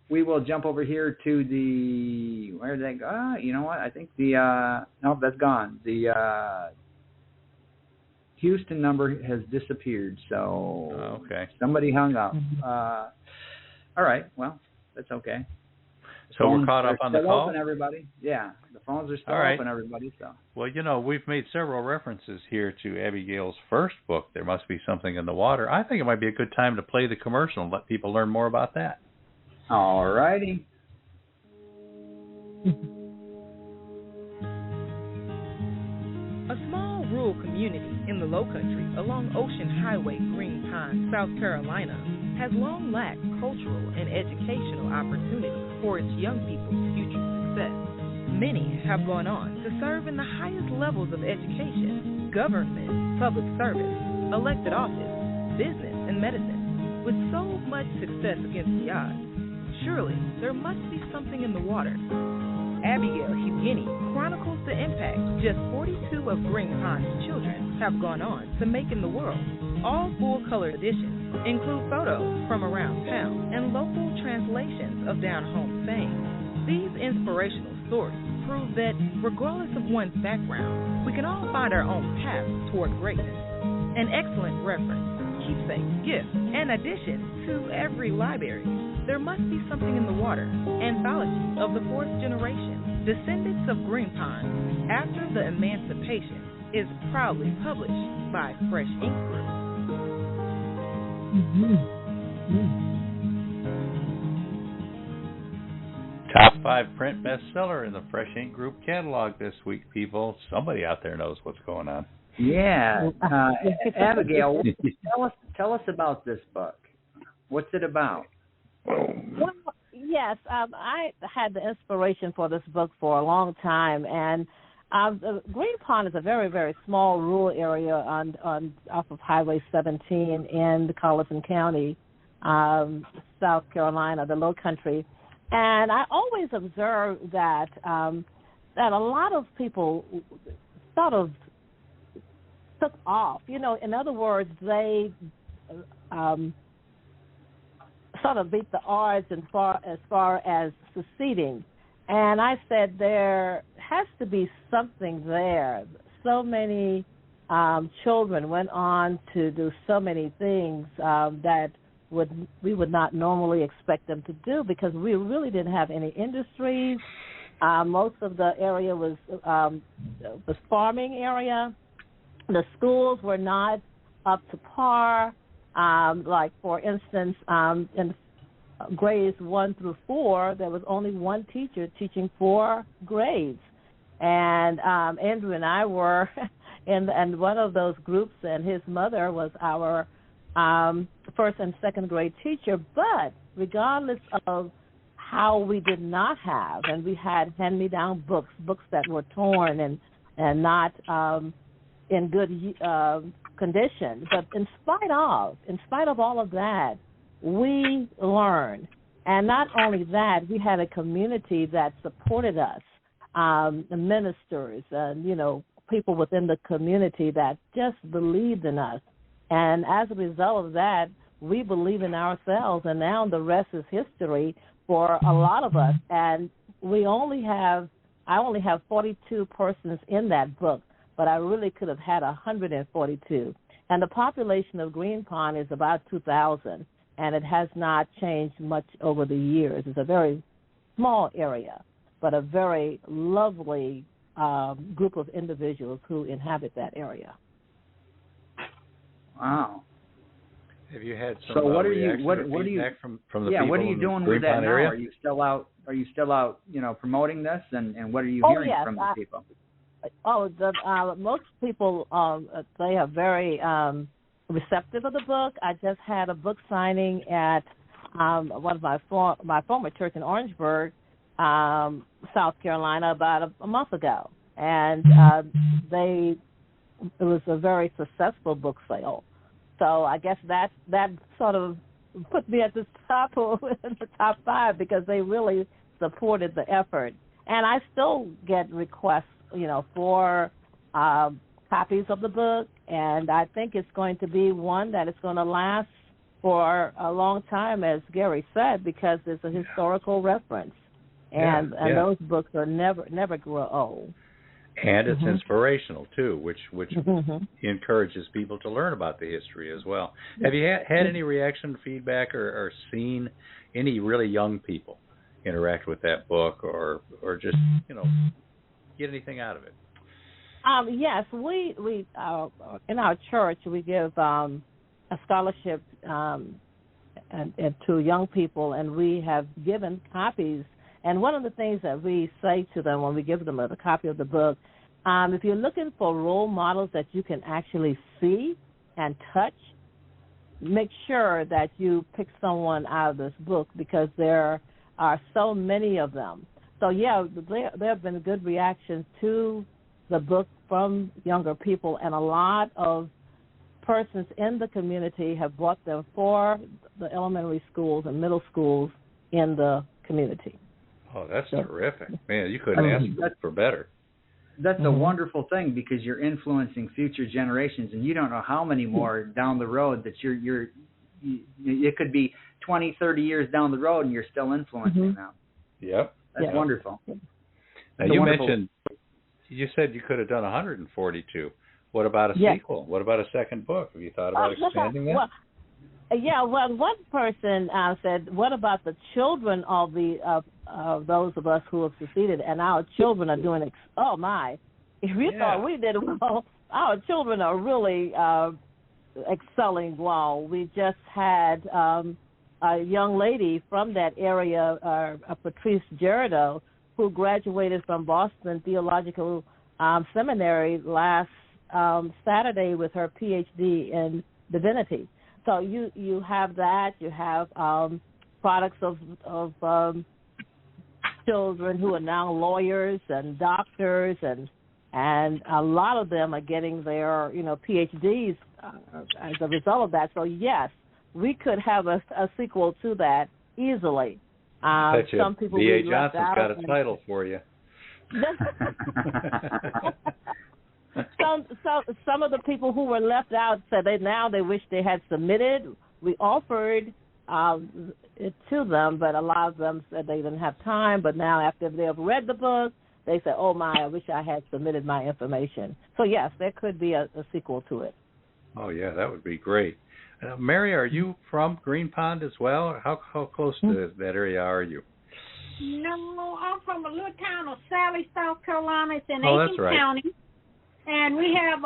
We will jump over here to the, where did they go? You know what? I think nope, that's gone. The Houston number has disappeared, so somebody hung up. All right, well, that's okay. So we're caught up on the call? Open, everybody. Yeah, the phones are still open, everybody. So. Well, we've made several references here to Abbiegail's first book, There Must Be Something in the Water. I think it might be a good time to play the commercial and let people learn more about that. All righty. A small rural community in the Lowcountry along Ocean Highway, Green Pond, South Carolina, has long lacked cultural and educational opportunities for its young people's future success. Many have gone on to serve in the highest levels of education, government, public service, elected office, business, and medicine. With so much success against the odds, surely there must be something in the water. Abbiegail Hugine chronicles the impact just 42 of Green Pond's children have gone on to make in the world. All full-color editions include photos from around town and local translations of down-home sayings. These inspirational stories prove that, regardless of one's background, we can all find our own path toward greatness. An excellent reference, keepsake, gift, and addition to every library. There Must Be Something in the Water, anthology of the 4th generation, descendants of Green Pond, after the emancipation is proudly published by Fresh Ink Group. Top 5 print bestseller in the Fresh Ink Group catalog this week, people. Somebody out there knows what's going on. Yeah. Abbiegail, tell us about this book. What's it about? Well, yes, I had the inspiration for this book for a long time, and Green Pond is a very, very small rural area off of Highway 17 in Collison County, South Carolina, the Low Country. And I always observed that that a lot of people sort of took off. You know, in other words, they sort of beat the odds as far as succeeding. And I said there has to be something there. So many children went on to do so many things that we would not normally expect them to do, because we really didn't have any industries. Most of the area was farming area. The schools were not up to par. Like, for instance, in grades 1 through 4, there was only one teacher teaching 4 grades. And Andrew and I were in one of those groups, and his mother was our first and second grade teacher. But regardless of how we did not have, and we had hand-me-down books that were torn and not in good condition. But in spite of all of that, we learned. And not only that, we had a community that supported us, the ministers, and, people within the community that just believed in us. And as a result of that, we believe in ourselves, and now the rest is history for a lot of us. And I only have 42 persons in that book, but I really could have had 142. And the population of Green Pond is about 2,000, and it has not changed much over the years. It's a very small area, but a very lovely group of individuals who inhabit that area. Wow. Have you had some what are reaction you, what, or what are you, feedback from the people what are you in doing the with that Green Pond now? area? Are you still out, promoting this, and what are you hearing from the people? Most people, they are very receptive of the book. I just had a book signing at one of my former church in Orangeburg, South Carolina, about a month ago, and it was a very successful book sale. So I guess that sort of put me at the top in the top 5, because they really supported the effort. And I still get requests, for copies of the book, and I think it's going to be one that is going to last for a long time, as Gary said, because it's a historical reference, and those books are never grow old. And it's inspirational too, which encourages people to learn about the history as well. Have you had any reaction, feedback, or seen any really young people interact with that book, or just get anything out of it? Yes, we in our church we give a scholarship and to young people, and we have given copies. And one of the things that we say to them when we give them a copy of the book, if you're looking for role models that you can actually see and touch, make sure that you pick someone out of this book, because there are so many of them. So, there have been good reactions to the book from younger people, and a lot of persons in the community have bought them for the elementary schools and middle schools in the community. Oh, that's terrific. Man, you couldn't ask for better. That's a wonderful thing, because you're influencing future generations, and you don't know how many more down the road that it could be 20, 30 years down the road, and you're still influencing them. Yep. That's wonderful. Now, you said you could have done 142. What about a sequel? What about a second book? Have you thought about expanding that? One person said, what about the children of those of us who have succeeded, and our children are doing it? Oh, my. If we thought we did well, our children are really excelling well. We just had a young lady from that area, Patrice Gerardo, who graduated from Boston Theological Seminary last Saturday with her PhD in divinity. So you have that. You have products of children who are now lawyers and doctors, and a lot of them are getting their PhDs as a result of that. So yes, we could have a sequel to that easily. Some people B.A. Johnson's got a title for you. Some of the people who were left out said they wish they had submitted. We offered it to them, but a lot of them said they didn't have time. But now, after they have read the book, they say, "Oh my, I wish I had submitted my information." So yes, there could be a sequel to it. Oh yeah, that would be great. Mary, are you from Green Pond as well? How close to that area are you? No, I'm from a little town of Sally, South Carolina. It's in Aiken County. And we have,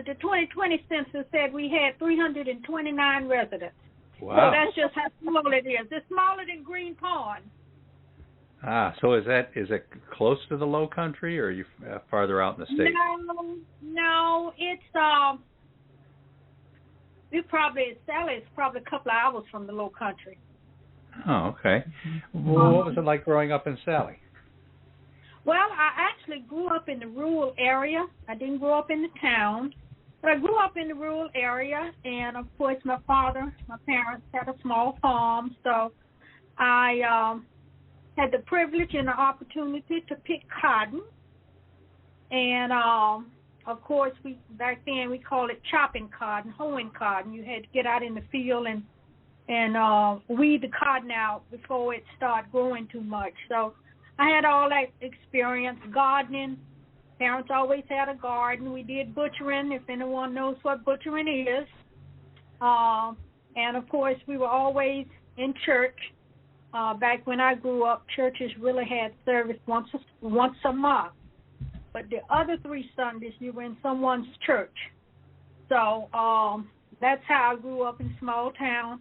the 2020 census said we had 329 residents. Wow. So that's just how small it is. It's smaller than Green Pond. So is it close to the Low Country, or are you farther out in the state? No, it's Sally is probably a couple of hours from the Low Country. Oh, okay. Well, what was it like growing up in Sally? Well, I actually grew up in the rural area. I didn't grow up in the town, but I grew up in the rural area. And of course, my parents had a small farm, so I had the privilege and the opportunity to pick cotton. And of course, back then we called it chopping cotton, hoeing cotton. You had to get out in the field and weed the cotton out before it started growing too much. So I had all that experience. Gardening, parents always had a garden. We did butchering, if anyone knows what butchering is. And of course, we were always in church. Back when I grew up, churches really had service once a month. But the other 3 Sundays, you were in someone's church. So that's how I grew up in a small town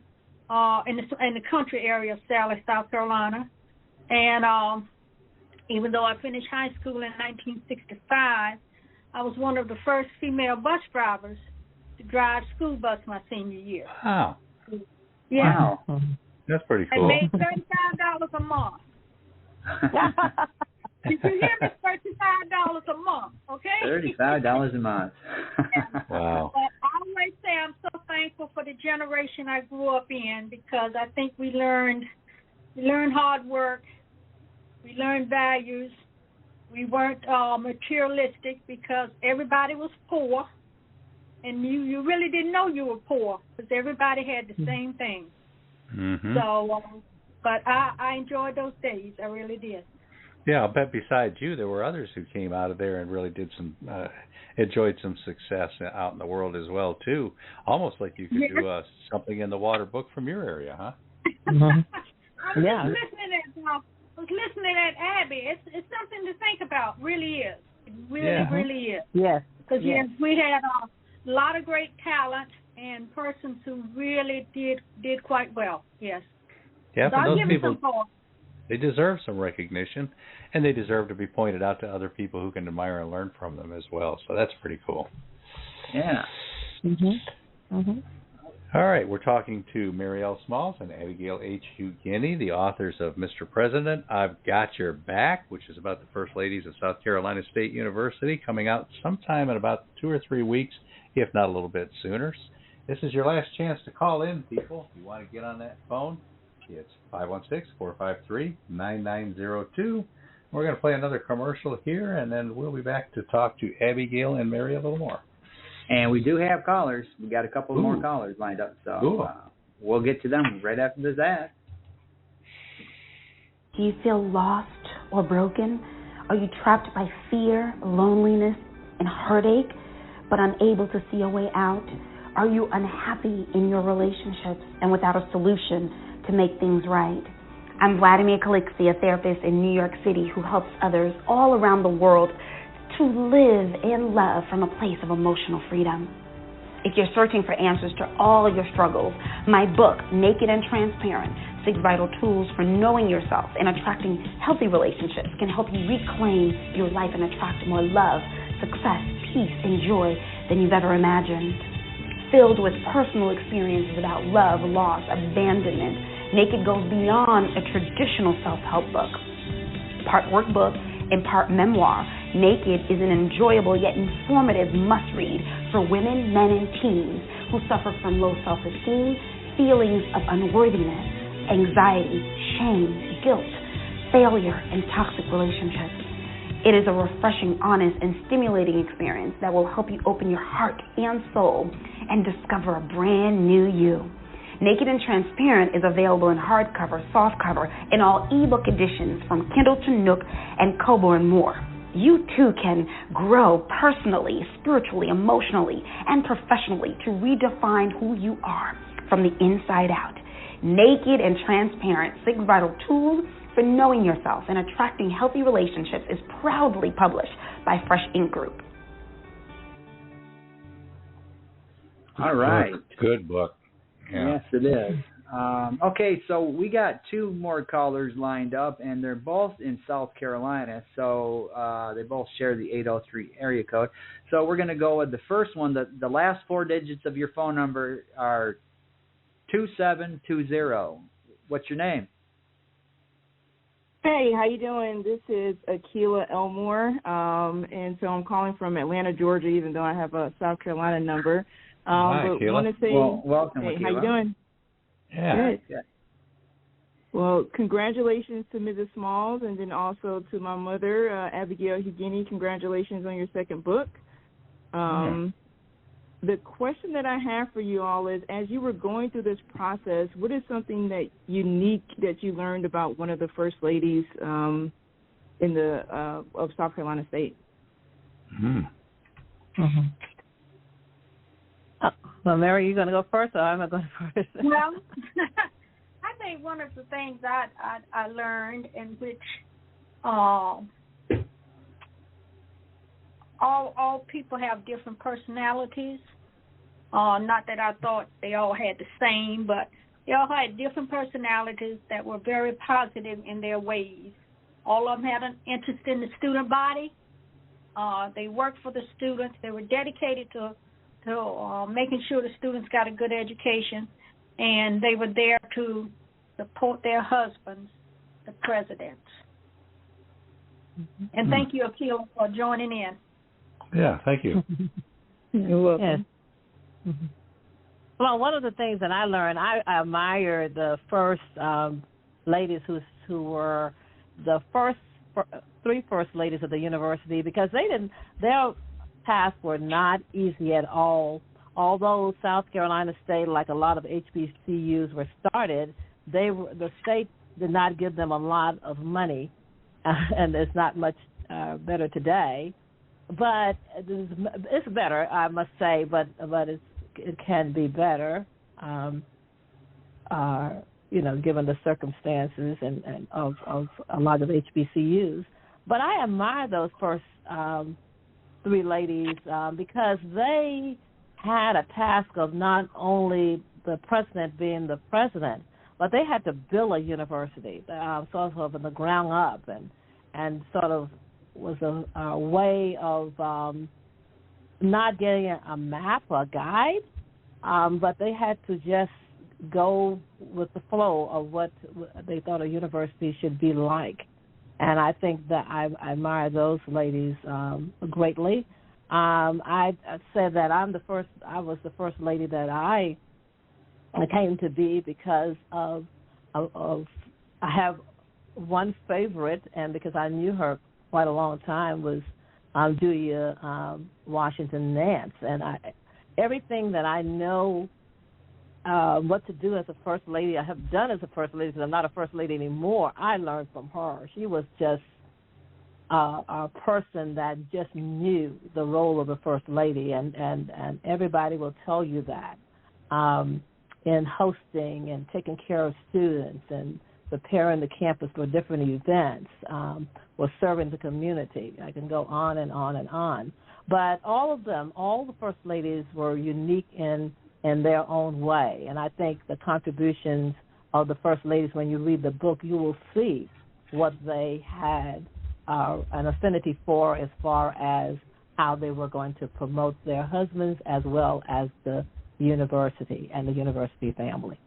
in the country area of Sally, South Carolina. And even though I finished high school in 1965, I was one of the first female bus drivers to drive school bus my senior year. Wow. Yeah. Wow. That's pretty cool. I made $35 a month. Did you hear me? $35 a month, okay? $35 a month. Wow. But I always say I'm so thankful for the generation I grew up in, because I think we learned hard work. We learned values. We weren't materialistic, because everybody was poor, and you really didn't know you were poor, because everybody had the same thing. Mm-hmm. So, but I enjoyed those days. I really did. Yeah, I'll bet besides you, there were others who came out of there and really did enjoyed some success out in the world as well too. Almost like you could do something in the water book from your area, huh? I was listening at Abby. It's something to think about. Really is. It really is. Yes. Because we had a lot of great talent and persons who really did quite well. Yes. Yeah, so for I'll those give people, them some call. They deserve some recognition, and they deserve to be pointed out to other people who can admire and learn from them as well. So that's pretty cool. Yeah. Mm-hmm. Mm-hmm. All right, we're talking to Mary L. Smalls and Abbiegail H. Hugine, the authors of Mr. President, I've Got Your Back, which is about the First Ladies of South Carolina State University, coming out sometime in about 2 or 3 weeks, if not a little bit sooner. This is your last chance to call in, people. If you want to get on that phone, it's 516-453-9902. We're going to play another commercial here, and then we'll be back to talk to Abbiegail and Mary a little more. And we do have callers. We got a couple more callers lined up, so we'll get to them right after this ad. Do you feel lost or broken? Are you trapped by fear, loneliness, and heartache, but unable to see a way out? Are you unhappy in your relationships and without a solution to make things right? I'm Vladimir Kalixi, a therapist in New York City who helps others all around the world to live and love from a place of emotional freedom. If you're searching for answers to all your struggles, my book, Naked and Transparent, 6 Vital Tools for Knowing Yourself and Attracting Healthy Relationships, can help you reclaim your life and attract more love, success, peace, and joy than you've ever imagined. Filled with personal experiences about love, loss, abandonment, Naked goes beyond a traditional self-help book. Part workbook and part memoir, Naked is an enjoyable yet informative must-read for women, men, and teens who suffer from low self-esteem, feelings of unworthiness, anxiety, shame, guilt, failure, and toxic relationships. It is a refreshing, honest, and stimulating experience that will help you open your heart and soul and discover a brand new you. Naked and Transparent is available in hardcover, softcover, and all ebook editions from Kindle to Nook and Kobo and more. You too can grow personally, spiritually, emotionally, and professionally to redefine who you are from the inside out. Naked and Transparent, 6 Vital Tools for Knowing Yourself and Attracting Healthy Relationships is proudly published by Fresh Ink Group. All right. Good book. Yeah. Yes, it is. Okay, so we got 2 more callers lined up, and they're both in South Carolina, so they both share the 803 area code. So we're going to go with the first one. The last 4 digits of your phone number are 2720. What's your name? Hey, how you doing? This is Akila Elmore, and so I'm calling from Atlanta, Georgia, even though I have a South Carolina number. Hi, but Akila. want to say, welcome, hey, Akila. how you doing? Yeah. Good. Well, congratulations to Mrs. Smalls, and then also to my mother, Abbiegail Hugine. Congratulations on your 2nd book. The question that I have for you all is, as you were going through this process, what is something that unique that you learned about one of the first ladies in the of South Carolina State? Well, Mary, you going to go first, or am I going first? Well, I think one of the things I learned, in which all people have different personalities. Not that I thought they all had the same, but they all had different personalities that were very positive in their ways. All of them had an interest in the student body. They worked for the students. They were dedicated to making sure the students got a good education, and they were there to support their husbands, the presidents. And thank you, Akil, for joining in. Yeah, thank you. You're welcome. Yes. Well, one of the things that I learned, I admire the first ladies who were the 3 first ladies of the university, because their paths were not easy at all. Although South Carolina State, like a lot of HBCUs, were started, the state did not give them a lot of money, and it's not much better today. But it's better, I must say, but it can be better, given the circumstances and of a lot of HBCUs. But I admire those first 3 ladies because they had a task of not only the president being the president, but they had to build a university sort of from the ground up, and sort of was a way of not getting a map or a guide, but they had to just go with the flow of what they thought a university should be like. And I think that I admire those ladies greatly. I said that I was the first lady that I came to be because of I have one favorite, and because I knew her quite a long time, was Julia Washington Nance. And everything that I know what to do as a first lady, I have done as a first lady, because I'm not a first lady anymore, I learned from her. She was just a person that just knew the role of the first lady, and everybody will tell you that in hosting and taking care of students and preparing the campus for different events, was serving the community. I can go on and on and on. But all of them, all the First Ladies were unique in their own way. And I think the contributions of the First Ladies, when you read the book, you will see what they had an affinity for as far as how they were going to promote their husbands as well as the university and the university family.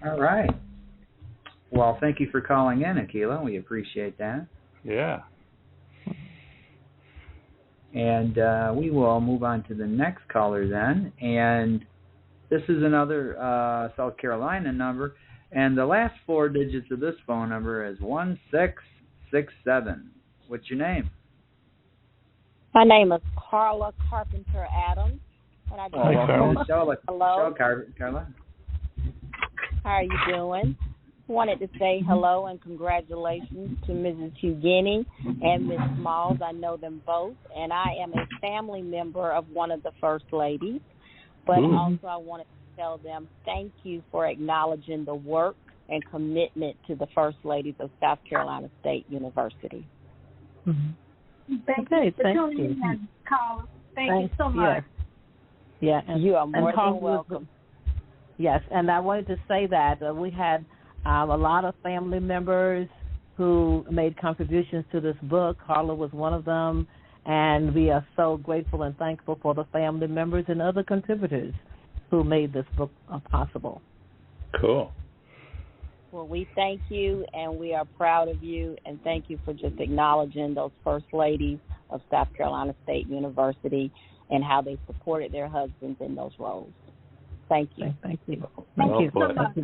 All right. Well, thank you for calling in, Akila. We appreciate that. Yeah. And we will move on to the next caller then. And this is another South Carolina number. And the last 4 digits of this phone number is 1667. What's your name? My name is Carla Carpenter Adams. And I welcome to the show. Hello. Carla. How are you doing? Wanted to say hello and congratulations to Mrs. Hugine and Ms. Smalls. I know them both, and I am a family member of one of the First Ladies. But also I wanted to tell them thank you for acknowledging the work and commitment to the First Ladies of South Carolina State University. Thank you for tuning in, Carla. Thank you so much. Yeah, and you are more than welcome. Yes, and I wanted to say that we had a lot of family members who made contributions to this book. Carla was one of them, and we are so grateful and thankful for the family members and other contributors who made this book possible. Cool. Well, we thank you, and we are proud of you, and thank you for just acknowledging those First Ladies of South Carolina State University and how they supported their husbands in those roles. Thank you. Thank you. Thank you so much.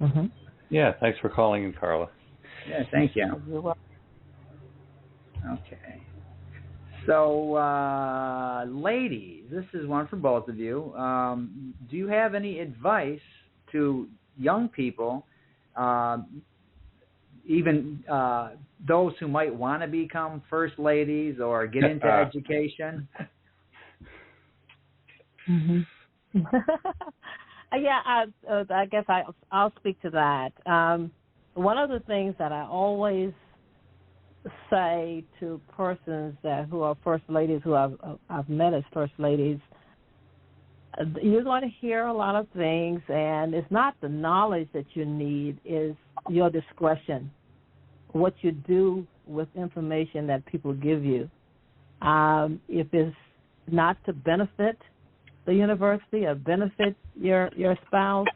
Mm-hmm. Yeah, thanks for calling in, Carla. Yeah, thank you. Okay. So, ladies, this is one for both of you. Do you have any advice to young people, even those who might want to become First Ladies or get into education? Mm-hmm. Yeah, I guess I'll speak to that. One of the things that I always say to persons who are First Ladies, who I've met as First Ladies, you're going to hear a lot of things, and it's not the knowledge that you need, is your discretion, what you do with information that people give you. If it's not to benefit the university or benefit your spouse,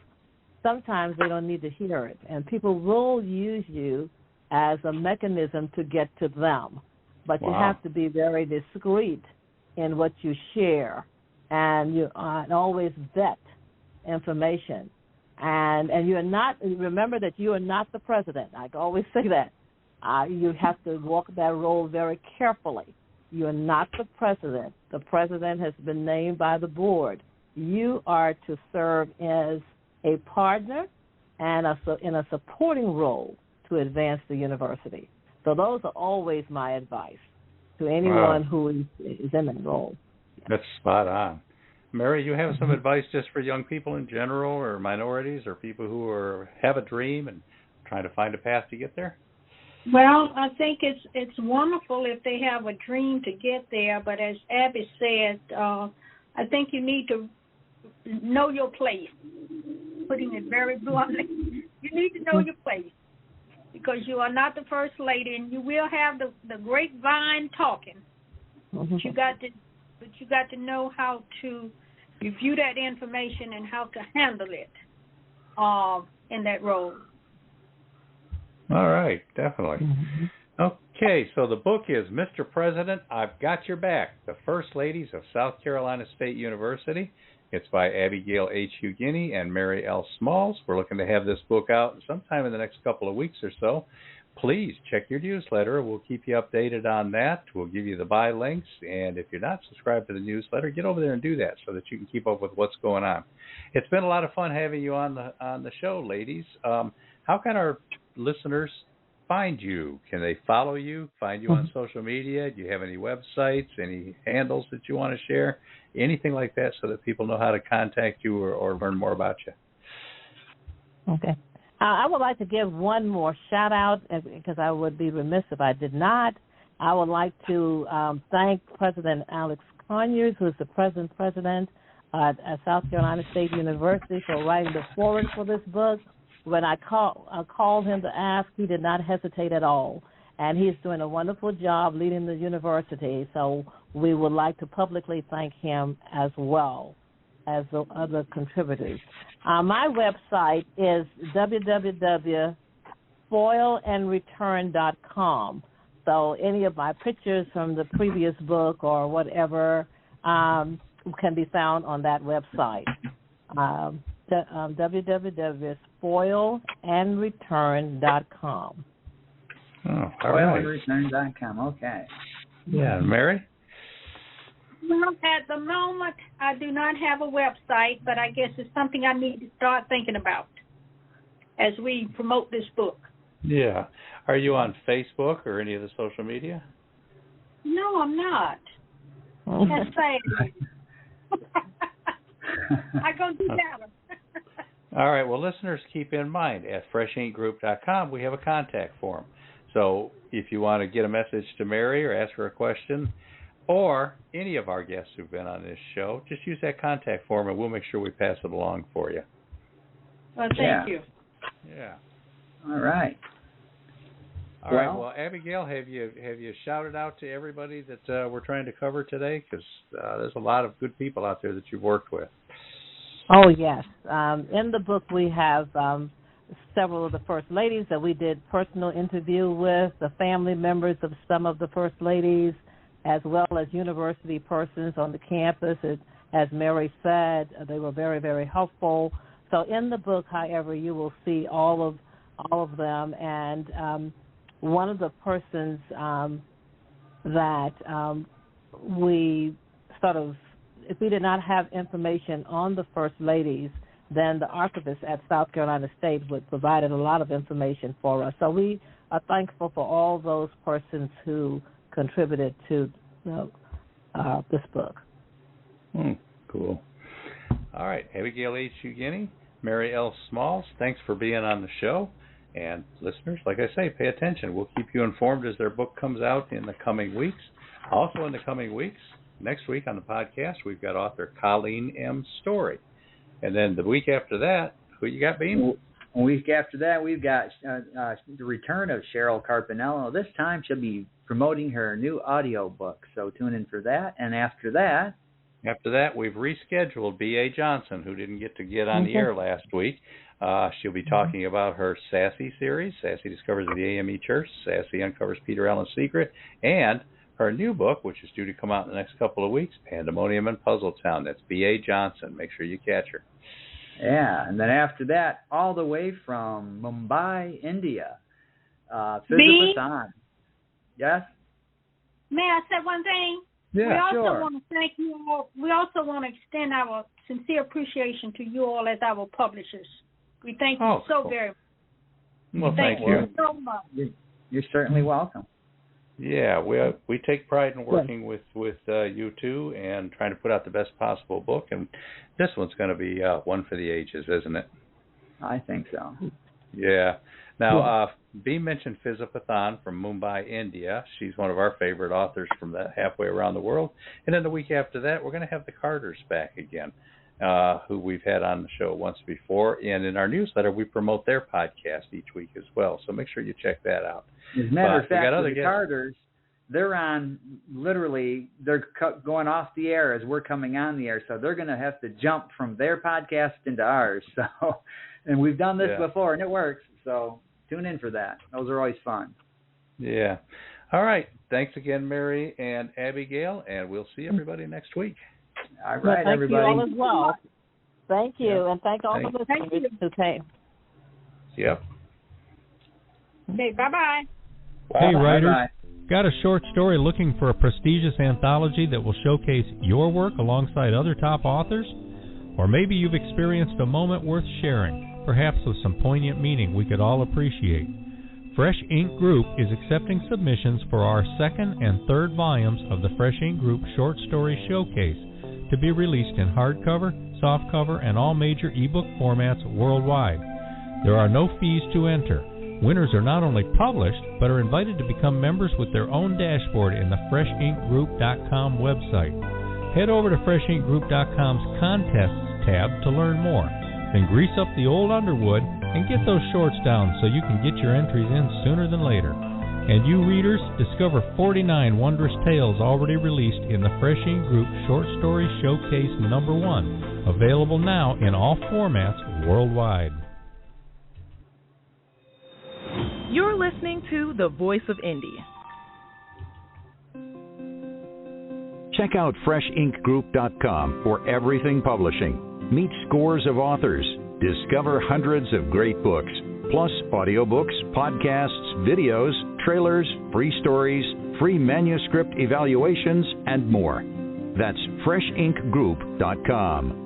sometimes they don't need to hear it. And people will use you as a mechanism to get to them. But you have to be very discreet in what you share, and you always vet information. And you're not, remember that you are not the president. I always say that. You have to walk that role very carefully. You are not the president. The president has been named by the board. You are to serve as a partner and in a supporting role to advance the university. So those are always my advice to anyone who is in that role. That's spot on. Mary, you have some advice just for young people in general, or minorities, or people who have a dream and trying to find a path to get there? Well, I think it's wonderful if they have a dream to get there, but as Abby said, I think you need to know your place, putting it very bluntly. You need to know your place, because you are not the First Lady, and you will have the grapevine talking. But you got to know how to review that information and how to handle it in that role. All right, definitely. Okay, so the book is Mr. President, I've Got Your Back, The First Ladies of South Carolina State University. It's by Abbiegail H. Hugine and Mary L. Smalls. We're looking to have this book out sometime in the next couple of weeks or so. Please check your newsletter. We'll keep you updated on that. We'll give you the buy links. And if you're not subscribed to the newsletter, get over there and do that so that you can keep up with what's going on. It's been a lot of fun having you on the show, ladies. How can our listeners find you? Can they follow you, find you on social media? Do you have any websites, any handles that you want to share? Anything like that so that people know how to contact you or learn more about you? Okay. I would like to give one more shout-out, because I would be remiss if I did not. I would like to thank President Alex Conyers, who is the present president at South Carolina State University, for writing the foreword for this book. When I called him to ask, he did not hesitate at all. And he's doing a wonderful job leading the university, so we would like to publicly thank him as well as the other contributors. My website is www.spoilandreturn.com. So any of my pictures from the previous book or whatever can be found on that website. www.spoilandreturn.com. Oh, all right. Spoilandreturn.com. Okay. Yeah, Mary? Well, at the moment, I do not have a website, but I guess it's something I need to start thinking about as we promote this book. Yeah. Are you on Facebook or any of the social media? No, I'm not. That's sad. I go do better. All right. Well, listeners, keep in mind, at freshinkgroup.com, we have a contact form. So if you want to get a message to Mary or ask her a question, or any of our guests who've been on this show, just use that contact form and we'll make sure we pass it along for you. Well, thank you. Yeah. All right. All right. Well, Abbiegail, have you shouted out to everybody that we're trying to cover today? Because there's a lot of good people out there that you've worked with. Oh, yes. In the book, we have several of the First Ladies that we did personal interview with, the family members of some of the First Ladies, as well as university persons on the campus. As Mary said, they were very, very helpful. So in the book, however, you will see all of them. And one of the persons that we sort of, if we did not have information on the First Ladies, then the archivist at South Carolina State would provide a lot of information for us. So we are thankful for all those persons who contributed to this book. Cool. All right, Abbiegail H. Hugine, Mary L. Smalls, thanks for being on the show. And listeners, like I say, pay attention. We'll keep you informed as their book comes out in the coming weeks. Also in the coming weeks, next week on the podcast, we've got author Colleen M. Story. And then the week after that, who you got, Beem? A week after that, we've got the return of Cheryl Carpinello. This time she'll be promoting her new audio book, so tune in for that. And after that, we've rescheduled B.A. Johnson, who didn't get to get on the air last week. She'll be talking about her Sassy series, Sassy Discovers the AME Church, Sassy Uncovers Peter Allen's Secret, and her new book, which is due to come out in the next couple of weeks, Pandemonium in Puzzletown. That's B.A. Johnson. Make sure you catch her. Yeah, and then after that, all the way from Mumbai, India, Physipathan. Yes? May I say one thing? Yeah, we also sure. want to thank you all. We also want to extend our sincere appreciation to you all as our publishers. We thank you so very much. Well, thank you so much. You're certainly welcome. Yeah, we take pride in working with you two and trying to put out the best possible book. And this one's going to be one for the ages, isn't it? I think so. Yeah. Now, Beem mentioned Physipathan from Mumbai, India. She's one of our favorite authors from that halfway around the world. And then the week after that, we're going to have the Carters back again, who we've had on the show once before. And in our newsletter, we promote their podcast each week as well. So make sure you check that out. As a matter of fact, the Carters, they're on, literally, they're going off the air as we're coming on the air. So they're going to have to jump from their podcast into ours. So, and we've done this before, and it works. So tune in for that. Those are always fun. Yeah. All right. Thanks again, Mary and Abbiegail, and we'll see everybody next week. All right, thank everybody. You all as well. Thank you, and thank all the listeners who came. Yep. Okay, bye-bye. Hey, writers. Got a short story looking for a prestigious anthology that will showcase your work alongside other top authors? Or maybe you've experienced a moment worth sharing, perhaps with some poignant meaning we could all appreciate. Fresh Ink Group is accepting submissions for our second and third volumes of the Fresh Ink Group Short Story Showcase to be released in hardcover, softcover, and all major ebook formats worldwide. There are no fees to enter. Winners are not only published, but are invited to become members with their own dashboard in the FreshInkGroup.com website. Head over to FreshInkGroup.com's Contests tab to learn more. Then grease up the old Underwood and get those shorts down so you can get your entries in sooner than later. And you readers, discover 49 wondrous tales already released in the Fresh Ink Group Short Story Showcase #1, available now in all formats worldwide. You're listening to The Voice of Indie. Check out FreshInkGroup.com for everything publishing. Meet scores of authors. Discover hundreds of great books, plus audiobooks, podcasts, videos, trailers, free stories, free manuscript evaluations, and more. That's FreshInkGroup.com.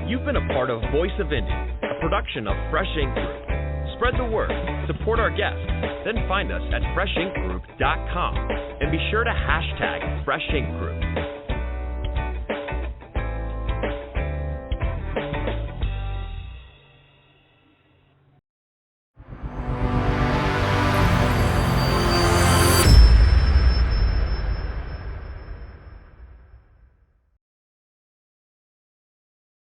You've been a part of Voice of Indie, a production of Fresh Ink Group. Spread the word, support our guests, then find us at FreshInkGroup.com and be sure to hashtag Fresh Ink Group.